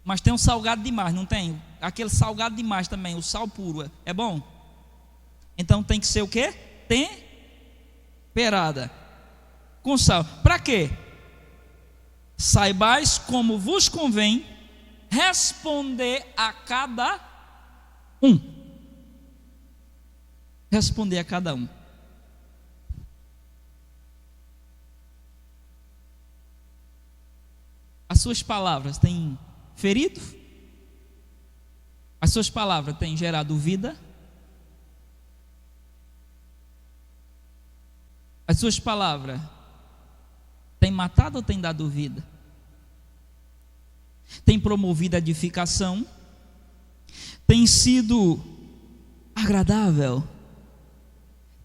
Mas tem um salgado demais, não tem? Aquele salgado demais também, o sal puro, é bom? Então tem que ser o quê? Temperada com sal. Para quê? Saibais como vos convém responder a cada um. Responder a cada um. As suas palavras têm ferido? As suas palavras têm gerado vida? As suas palavras têm matado ou têm dado vida? Tem promovido a edificação? Tem sido agradável?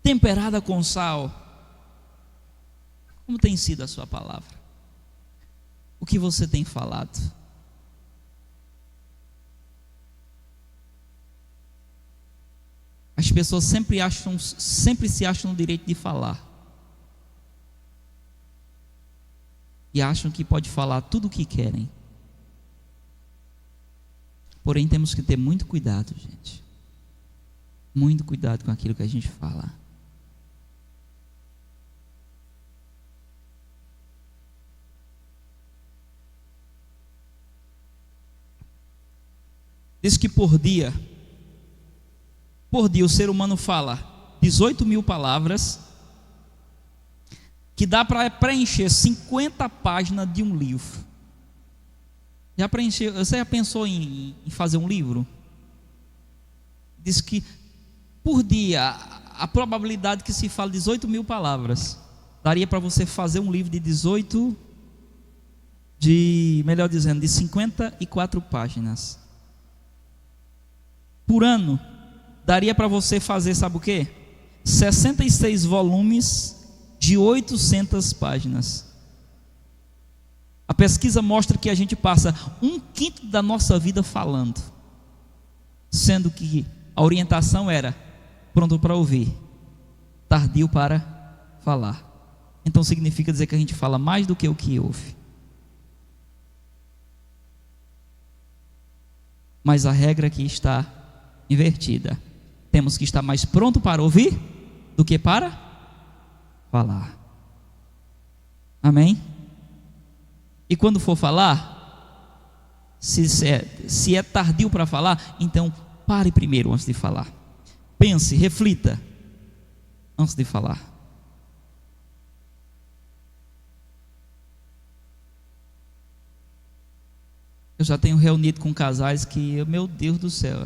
Temperada com sal? Como tem sido a sua palavra? O que você tem falado? As pessoas sempre se acham no direito de falar. E acham que pode falar tudo o que querem. Porém, temos que ter muito cuidado, gente. Muito cuidado com aquilo que a gente fala. Diz que por dia o ser humano fala 18.000 palavras, que dá para preencher 50 páginas de um livro. Você já pensou em fazer um livro? Diz que por dia a probabilidade que se fala 18.000 palavras daria para você fazer um livro de 54 páginas. Por ano daria para você fazer, sabe o quê? 66 volumes de 800 páginas. A pesquisa mostra que a gente passa 1/5 da nossa vida falando, sendo que a orientação era pronto para ouvir, tardio para falar. Então significa dizer que a gente fala mais do que o que ouve. Mas a regra aqui está invertida. Temos que estar mais pronto para ouvir do que para falar. Amém? E quando for falar, se é tardio para falar, então pare primeiro antes de falar. Pense, reflita antes de falar. Eu já tenho reunido com casais que, meu Deus do céu,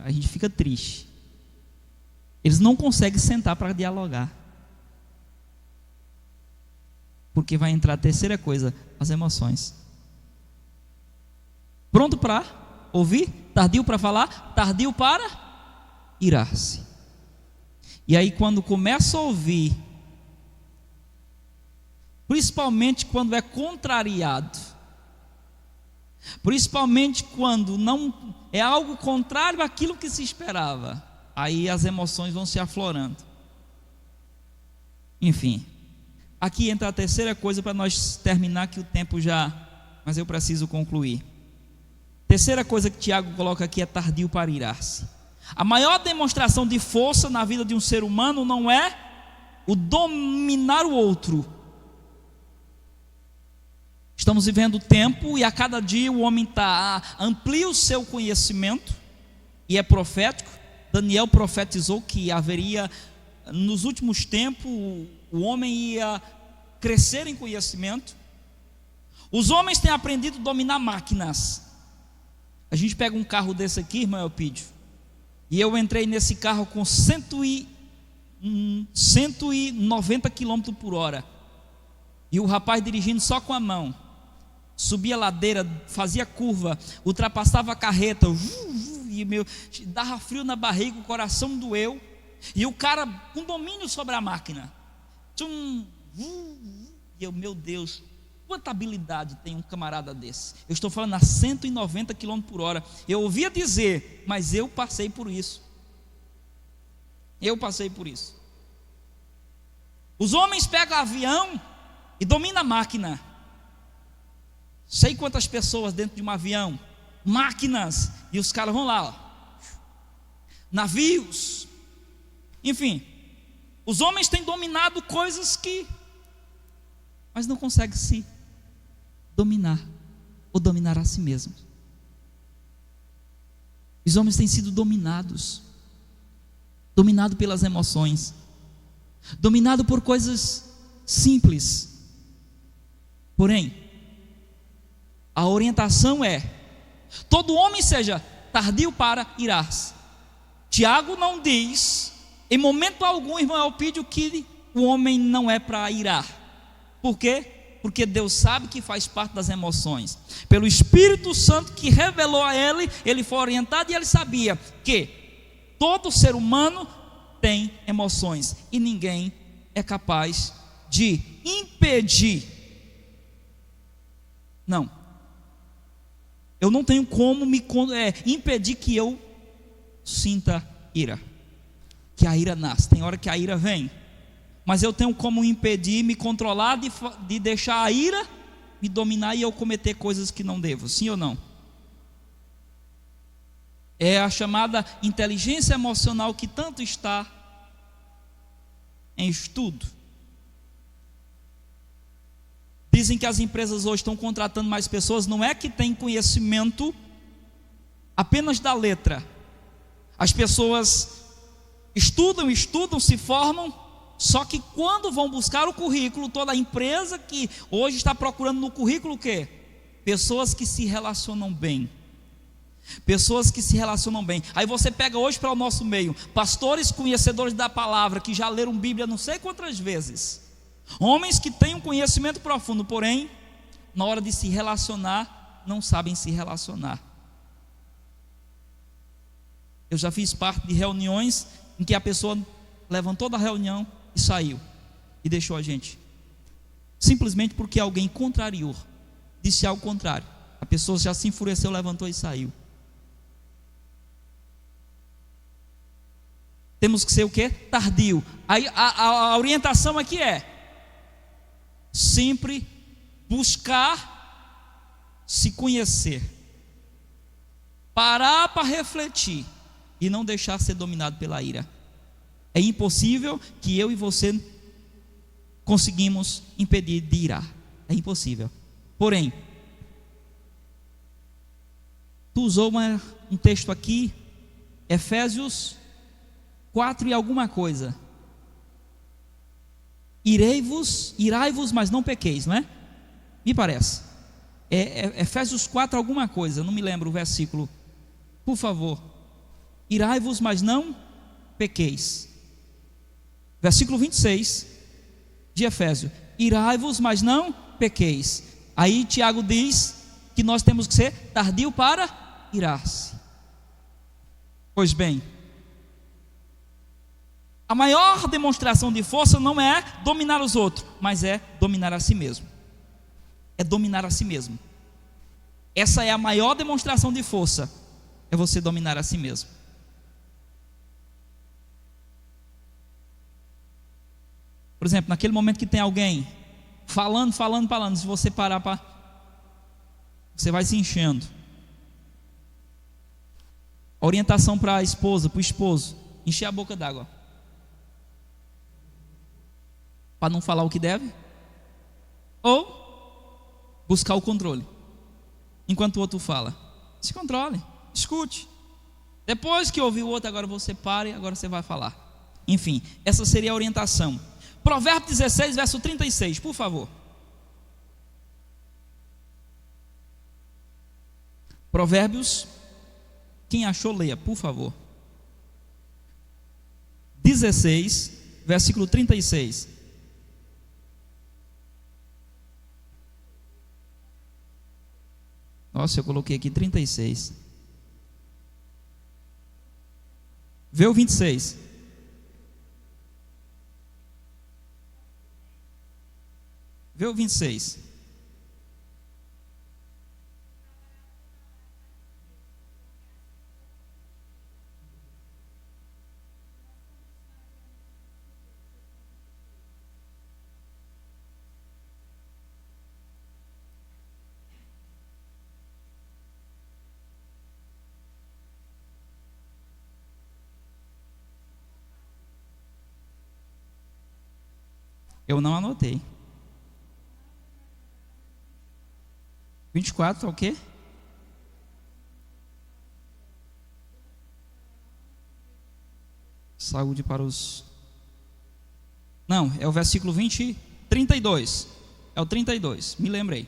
a gente fica triste. Eles não conseguem sentar para dialogar. Porque vai entrar a terceira coisa, as emoções. Pronto para ouvir, tardio para falar, tardio para irar-se. E aí quando começa a ouvir, principalmente quando é contrariado, principalmente quando não é algo contrário àquilo que se esperava, aí as emoções vão se aflorando. Enfim, aqui entra a terceira coisa para nós terminar, que o tempo já, mas eu preciso concluir. Terceira coisa que Tiago coloca aqui é tardio para irar-se. A maior demonstração de força na vida de um ser humano não é o dominar o outro. Estamos vivendo o tempo e a cada dia o homem amplia o seu conhecimento, e é profético. Daniel profetizou que haveria, nos últimos tempos, o homem ia crescer em conhecimento. Os homens têm aprendido a dominar máquinas. A gente pega um carro desse aqui, irmão Elpidio, e eu entrei nesse carro com 100 190 km por hora. E o rapaz dirigindo só com a mão. Subia a ladeira, fazia curva, ultrapassava a carreta. E dava frio na barriga, o coração doeu. E o cara com domínio sobre a máquina. E eu, meu Deus, quanta habilidade tem um camarada desse. Eu estou falando a 190 km por hora. Eu ouvia dizer, mas eu passei por isso. Os homens pegam avião e dominam a máquina. Sei quantas pessoas dentro de um avião, máquinas, e os caras vão lá, ó. Navios, enfim, os homens têm dominado coisas mas não conseguem se dominar, ou dominar a si mesmos. Os homens têm sido dominados pelas emoções, dominado por coisas simples. Porém, a orientação é: todo homem seja tardio para irar-se. Tiago não diz, em momento algum, irmão Elpidio, que o homem não é para irar. Por quê? Porque Deus sabe que faz parte das emoções. Pelo Espírito Santo que revelou a ele foi orientado, e ele sabia que todo ser humano tem emoções, e ninguém é capaz de impedir. Não. Eu não tenho como impedir que eu sinta ira, que a ira nasce. Tem hora que a ira vem, mas eu tenho como impedir, me controlar de deixar a ira me dominar e eu cometer coisas que não devo. Sim ou não? É a chamada inteligência emocional, que tanto está em estudo. Dizem que as empresas hoje estão contratando mais pessoas, não é que tem conhecimento apenas da letra. As pessoas estudam, se formam, só que quando vão buscar o currículo, toda a empresa que hoje está procurando no currículo o quê? Pessoas que se relacionam bem. Aí você pega hoje para o nosso meio pastores conhecedores da palavra, que já leram Bíblia não sei quantas vezes, homens que têm um conhecimento profundo, porém, na hora de se relacionar, não sabem se relacionar. Eu já fiz parte de reuniões em que a pessoa levantou da reunião e saiu, e deixou a gente, simplesmente porque alguém contrariou, disse algo contrário. A pessoa já se enfureceu, levantou e saiu. Temos que ser o quê? Tardio. Aí a orientação aqui é sempre buscar se conhecer, parar para refletir e não deixar ser dominado pela ira. É impossível que eu e você conseguimos impedir de irar. É impossível. Porém, tu usou um texto aqui, Efésios 4 e alguma coisa. Irai-vos, mas não pequeis, não é? Me parece. Efésios 4 alguma coisa, não me lembro o versículo. Por favor. Irai-vos, mas não pequeis. Versículo 26 de Efésios. Irai-vos, mas não pequeis. Aí Tiago diz que nós temos que ser tardio para irar-se. Pois bem, a maior demonstração de força não é dominar os outros, mas é dominar a si mesmo. É dominar a si mesmo. Essa é a maior demonstração de força, é você dominar a si mesmo. Por exemplo, naquele momento que tem alguém falando, se você parar para, você vai se enchendo. Orientação para a esposa, para o esposo: encher a boca d'água, para não falar o que deve, ou buscar o controle, enquanto o outro fala. Se controle, escute. Depois que ouvir o outro, agora você para e agora você vai falar. Enfim, essa seria a orientação. Provérbios 16, verso 36, por favor. Provérbios, quem achou, leia, por favor. 16, versículo 36. Nossa, eu coloquei aqui 36. Vê o 26. Vê o 26. Eu não anotei. 24 é o quê? Saúde para os... Não, é o versículo 32. É o 32, me lembrei.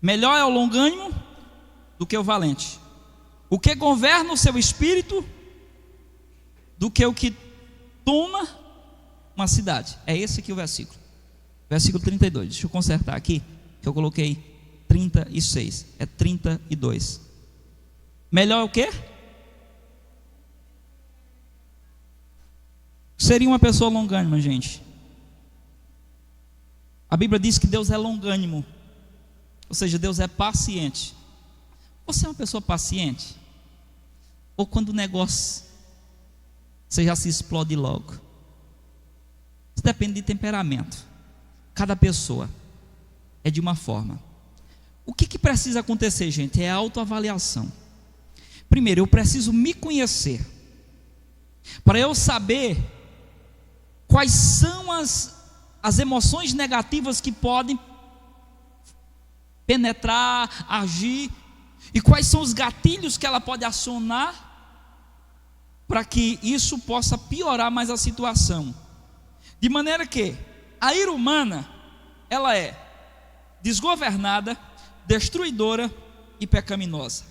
Melhor é o longânimo do que o valente. O que governa o seu espírito do que o que toma uma cidade. É esse aqui o versículo. Versículo 32. Deixa eu consertar aqui, que eu coloquei 36. É 32. Melhor é o quê? Seria uma pessoa longânima, gente. A Bíblia diz que Deus é longânimo. Ou seja, Deus é paciente. Você é uma pessoa paciente? Ou quando o negócio, você já se explode logo? Isso depende de temperamento. Cada pessoa é de uma forma. O que precisa acontecer, gente? É a autoavaliação. Primeiro, eu preciso me conhecer, para eu saber quais são as emoções negativas que podem penetrar, agir, e quais são os gatilhos que ela pode acionar para que isso possa piorar mais a situação. De maneira que a ira humana, ela é desgovernada, destruidora e pecaminosa.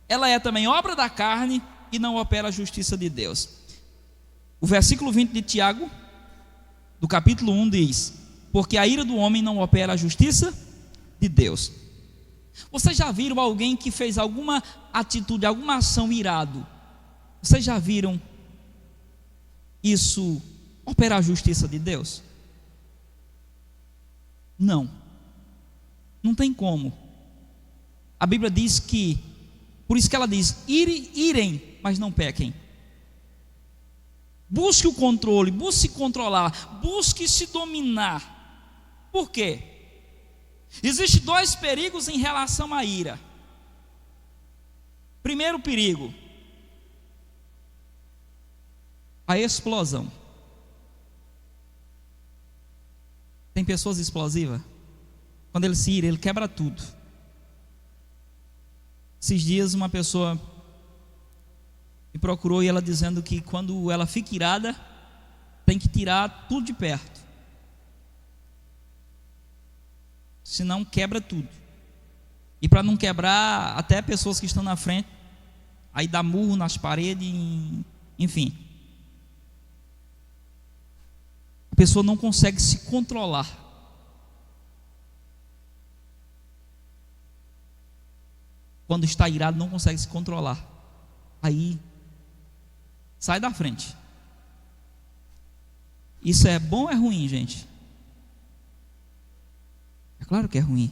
Ela é também obra da carne e não opera a justiça de Deus. O versículo 20 de Tiago, do capítulo 1 diz: porque a ira do homem não opera a justiça de Deus. Vocês já viram alguém que fez alguma atitude, alguma ação irado? Vocês já viram isso operar a justiça de Deus? Não. Não tem como. A Bíblia diz que, por isso que ela diz: irem, mas não pequem. Busque o controle, busque se controlar, busque se dominar. Por quê? Existem dois perigos em relação à ira. Primeiro perigo, a explosão. Tem pessoas explosivas. Quando ele se ira, ele quebra tudo. Esses dias uma pessoa me procurou e ela dizendo que quando ela fica irada, tem que tirar tudo de perto, senão quebra tudo. E para não quebrar, até pessoas que estão na frente, aí dá murro nas paredes, enfim. A pessoa não consegue se controlar. Quando está irado, não consegue se controlar. Aí, sai da frente. Isso é bom ou é ruim, gente? É claro que é ruim.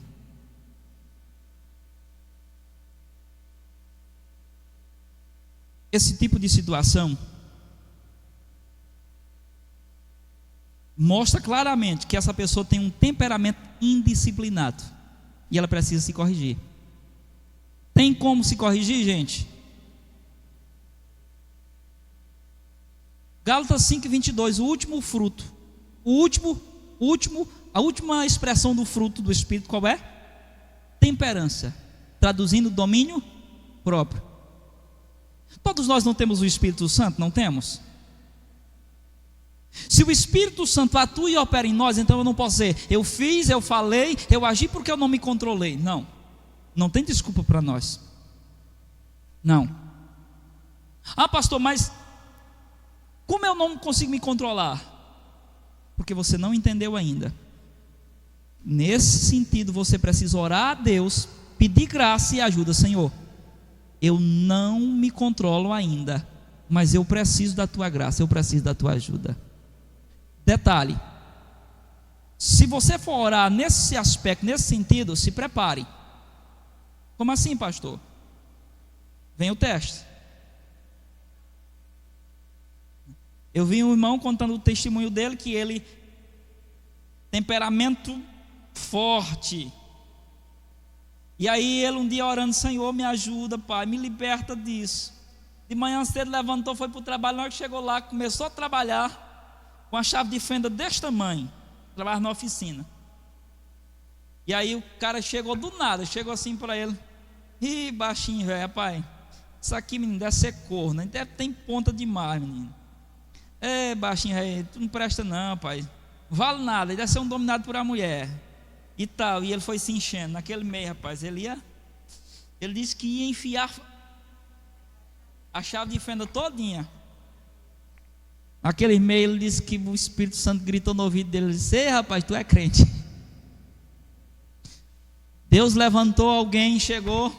Esse tipo de situação mostra claramente que essa pessoa tem um temperamento indisciplinado e ela precisa se corrigir. Tem como se corrigir, gente? Gálatas 5:22, o último fruto, a última expressão do fruto do Espírito, qual é? Temperança, traduzindo domínio próprio. Todos nós não temos o Espírito Santo, não temos? Se o Espírito Santo atua e opera em nós, então eu não posso dizer, eu fiz, eu falei, eu agi porque eu não me controlei. Não, não tem desculpa para nós. Não. Ah, pastor, mas como eu não consigo me controlar? porque você não entendeu ainda. Nesse sentido, você precisa orar a Deus, pedir graça e ajuda. Senhor, eu não me controlo ainda, mas eu preciso da tua graça, eu preciso da tua ajuda. Detalhe: se você for orar nesse aspecto, nesse sentido, se prepare. Como assim, pastor? Vem o teste. Eu vi um irmão contando o testemunho dele, que ele, temperamento forte, e aí ele um dia orando: Senhor, me ajuda, Pai, me liberta disso. De manhã cedo levantou, foi para o trabalho. Na hora que chegou lá, começou a trabalhar com a chave de fenda deste tamanho, trabalhava na oficina. E aí o cara chegou do nada, chegou assim para ele: ih, baixinho, velho, pai, isso aqui, menino, deve ser corno, deve ter ponta demais, menino. É, baixinho, velho, tu não presta não, pai, vale nada, ele deve ser um dominado por uma mulher e tal. E ele foi se enchendo naquele meio, rapaz. Ele disse que ia enfiar a chave de fenda todinha naquele meio. Ele disse que o Espírito Santo gritou no ouvido dele, ele disse: ei, rapaz, tu é crente. Deus levantou alguém, chegou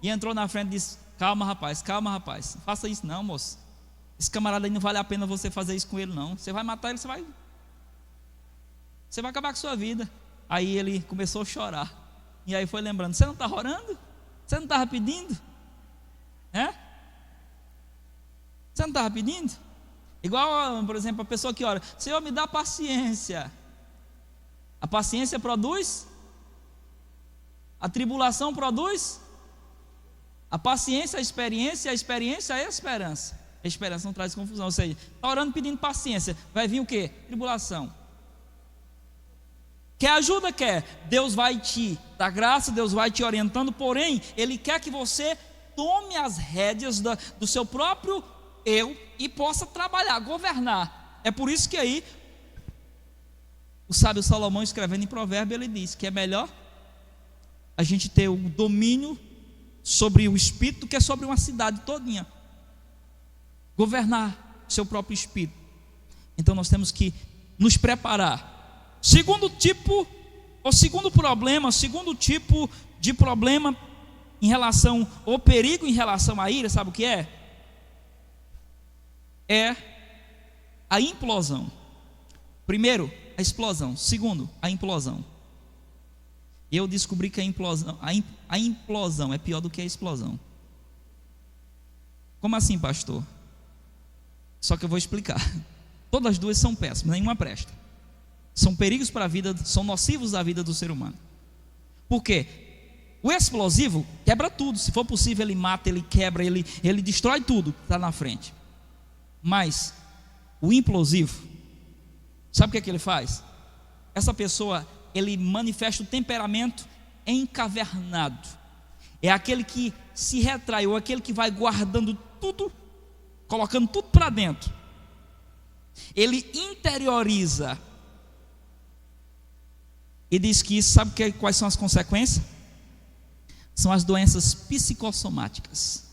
e entrou na frente e disse: calma, rapaz, não faça isso não, moço. Esse camarada aí não vale a pena você fazer isso com ele não. Você vai matar ele, você vai acabar com a sua vida. Aí ele começou a chorar. E aí foi lembrando: você não está orando? Você não estava pedindo? Você não estava pedindo? Igual, por exemplo, a pessoa que ora: Senhor, me dá paciência. A paciência produz? A tribulação produz? A paciência, a experiência é a esperança. A esperança não traz confusão. Ou seja, está orando pedindo paciência, vai vir o quê? Tribulação. Quer ajuda? Quer? Deus vai te dar graça, Deus vai te orientando, porém, Ele quer que você tome as rédeas do seu próprio eu e possa trabalhar, governar. É por isso que aí o sábio Salomão, escrevendo em Provérbio, ele diz que é melhor a gente ter o domínio sobre o espírito do que sobre uma cidade todinha. Governar seu próprio espírito. Então nós temos que nos preparar. Segundo tipo de problema em relação ao perigo, em relação à ira, sabe o que é? É a implosão. Primeiro, a explosão. Segundo, a implosão. Eu descobri que a implosão é pior do que a explosão. Como assim, pastor? Só que eu vou explicar. Todas as duas são péssimas, nenhuma presta. São perigos para a vida, são nocivos à vida do ser humano. Por quê? O explosivo quebra tudo. Se for possível, ele mata, ele quebra, ele destrói tudo que está na frente. Mas o implosivo, sabe o que é que ele faz? Essa pessoa, ele manifesta o temperamento encavernado. É aquele que se retrai, ou aquele que vai guardando tudo, colocando tudo para dentro. Ele interioriza. E diz que isso, sabe quais são as consequências? São as doenças psicossomáticas.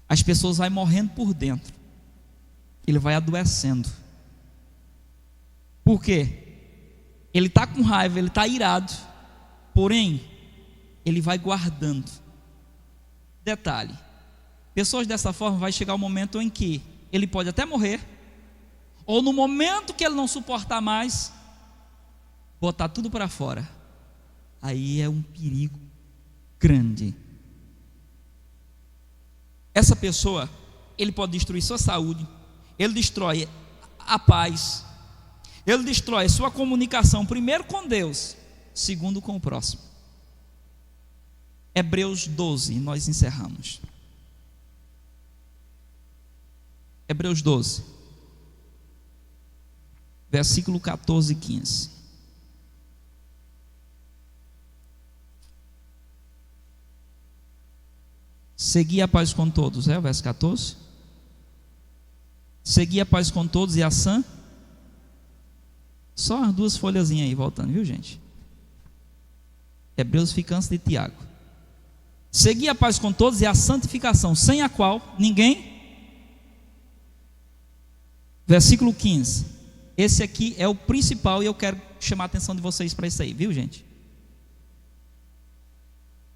As pessoas vão morrendo por dentro. Ele vai adoecendo. Por quê? Ele está com raiva, ele está irado. Porém, ele vai guardando. Detalhe: pessoas dessa forma vai chegar um momento em que ele pode até morrer, ou no momento que ele não suportar mais, botar tudo para fora. Aí é um perigo grande. Essa pessoa, ele pode destruir sua saúde, ele destrói a paz, ele destrói sua comunicação, primeiro com Deus, segundo com o próximo. Hebreus 12, nós encerramos. Hebreus 12, versículo 14 e 15. Segui a paz com todos, o verso 14. Segui a paz com todos e a sã. Só as duas folhazinhas aí voltando, viu, gente? Hebreus fica antes de Tiago. Segui a paz com todos e a santificação, sem a qual ninguém Versículo 15. Esse aqui é o principal e eu quero chamar a atenção de vocês para isso aí, viu, gente?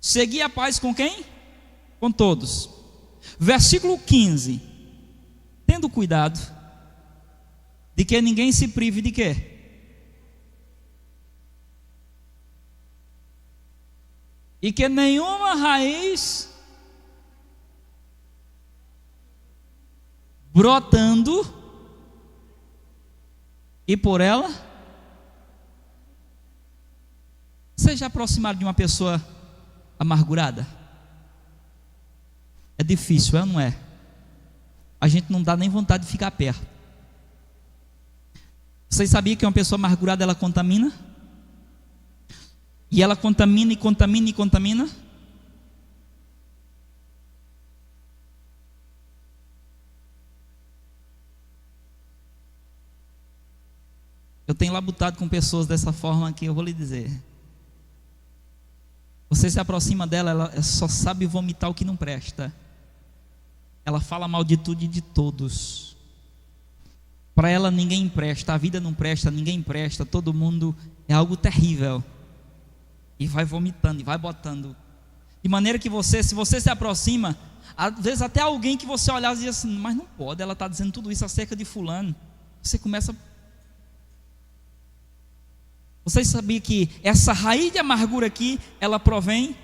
Segui a paz com quem? Com todos. Versículo 15. Tendo cuidado de que ninguém se prive de quê? E que nenhuma raiz brotando e por ela. Vocês já aproximaram de uma pessoa amargurada? É difícil, não é? A gente não dá nem vontade de ficar perto. Vocês sabiam que uma pessoa amargurada ela contamina? E ela contamina e contamina e contamina? Eu tenho labutado com pessoas dessa forma que eu vou lhe dizer. Você se aproxima dela, ela só sabe vomitar o que não presta. Ela fala mal de tudo e de todos. Para ela ninguém presta, a vida não presta, ninguém presta, todo mundo é algo terrível. E vai vomitando, e vai botando. De maneira que você, se você se aproxima, às vezes até alguém que você olhar e diz assim, mas não pode, ela está dizendo tudo isso acerca de fulano. Você começa... Vocês sabiam que essa raiz de amargura aqui, ela provém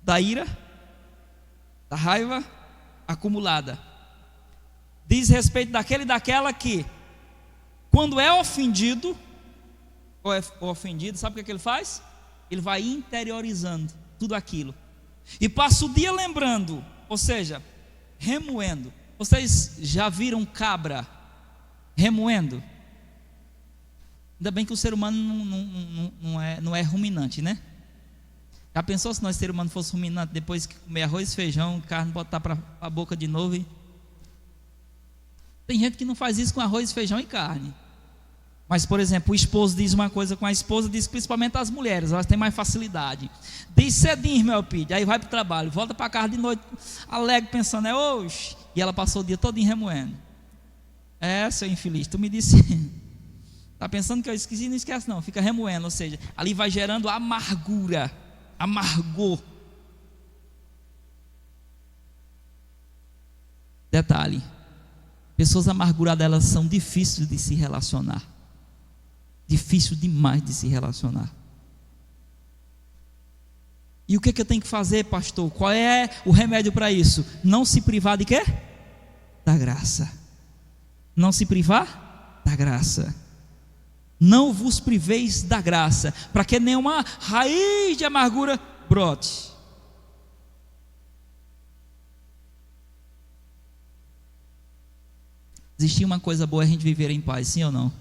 da ira, da raiva acumulada. Diz respeito daquele e daquela que, quando é ofendido, ou é ofendido, sabe o que ele faz? Ele vai interiorizando tudo aquilo. E passa o dia lembrando, ou seja, remoendo. Vocês já viram cabra remoendo? Ainda bem que o ser humano não é ruminante, né? Já pensou se nós, ser humano, fosse ruminante, depois que comer arroz, feijão, carne, botar para a boca de novo? Tem gente que não faz isso com arroz, feijão e carne. Mas, por exemplo, o esposo diz uma coisa com a esposa, diz principalmente as mulheres, elas têm mais facilidade. Diz cedinho, meu filho, aí vai para o trabalho, volta para casa de noite, alegre, pensando, hoje. E ela passou o dia todo remoendo. Seu infeliz, tu me disse... Está pensando que eu esqueci? Não esquece não, fica remoendo, ou seja, ali vai gerando amargura, amargor. Detalhe, pessoas amarguradas, elas são difíceis de se relacionar. Difícil demais de se relacionar. E o que eu tenho que fazer, pastor? Qual é o remédio para isso? Não se privar de quê? Da graça. Não se privar da graça. Não vos priveis da graça, para que nenhuma raiz de amargura brote. Existia uma coisa boa, a gente viver em paz, sim ou não?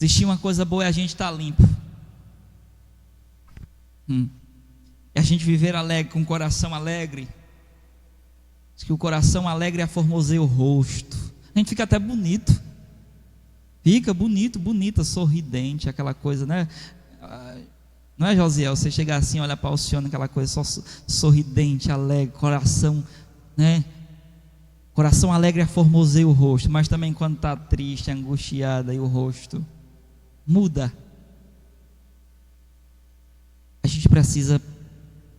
Existia uma coisa boa, a gente estar limpo. E a gente viver alegre, com o coração alegre. Diz que o coração alegre aformoseia o rosto. A gente fica até bonito. Fica bonito, bonita, sorridente, aquela coisa, né? Não é, Josiel? Você chegar assim, olhar para o Alcione, aquela coisa só sorridente, alegre, coração, né? Coração alegre aformoseia o rosto, mas também quando está triste, angustiada, e o rosto muda. A gente precisa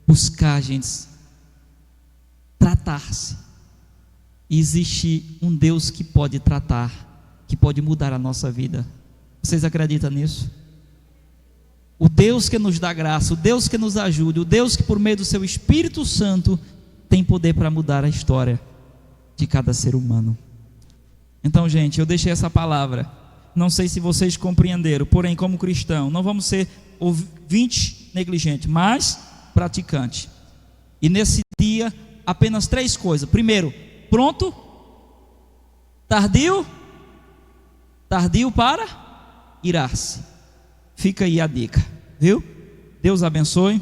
buscar, gente, tratar-se. E existe um Deus que pode tratar, que pode mudar a nossa vida. Vocês acreditam nisso? O Deus que nos dá graça, o Deus que nos ajuda, o Deus que por meio do seu Espírito Santo tem poder para mudar a história de cada ser humano. Então, gente, eu deixei essa palavra, não sei se vocês compreenderam, porém, como cristão, não vamos ser ouvinte negligente, mas praticante. E nesse dia, apenas 3 coisas. Primeiro, pronto, tardio para irar-se. Fica aí a dica, viu? Deus abençoe.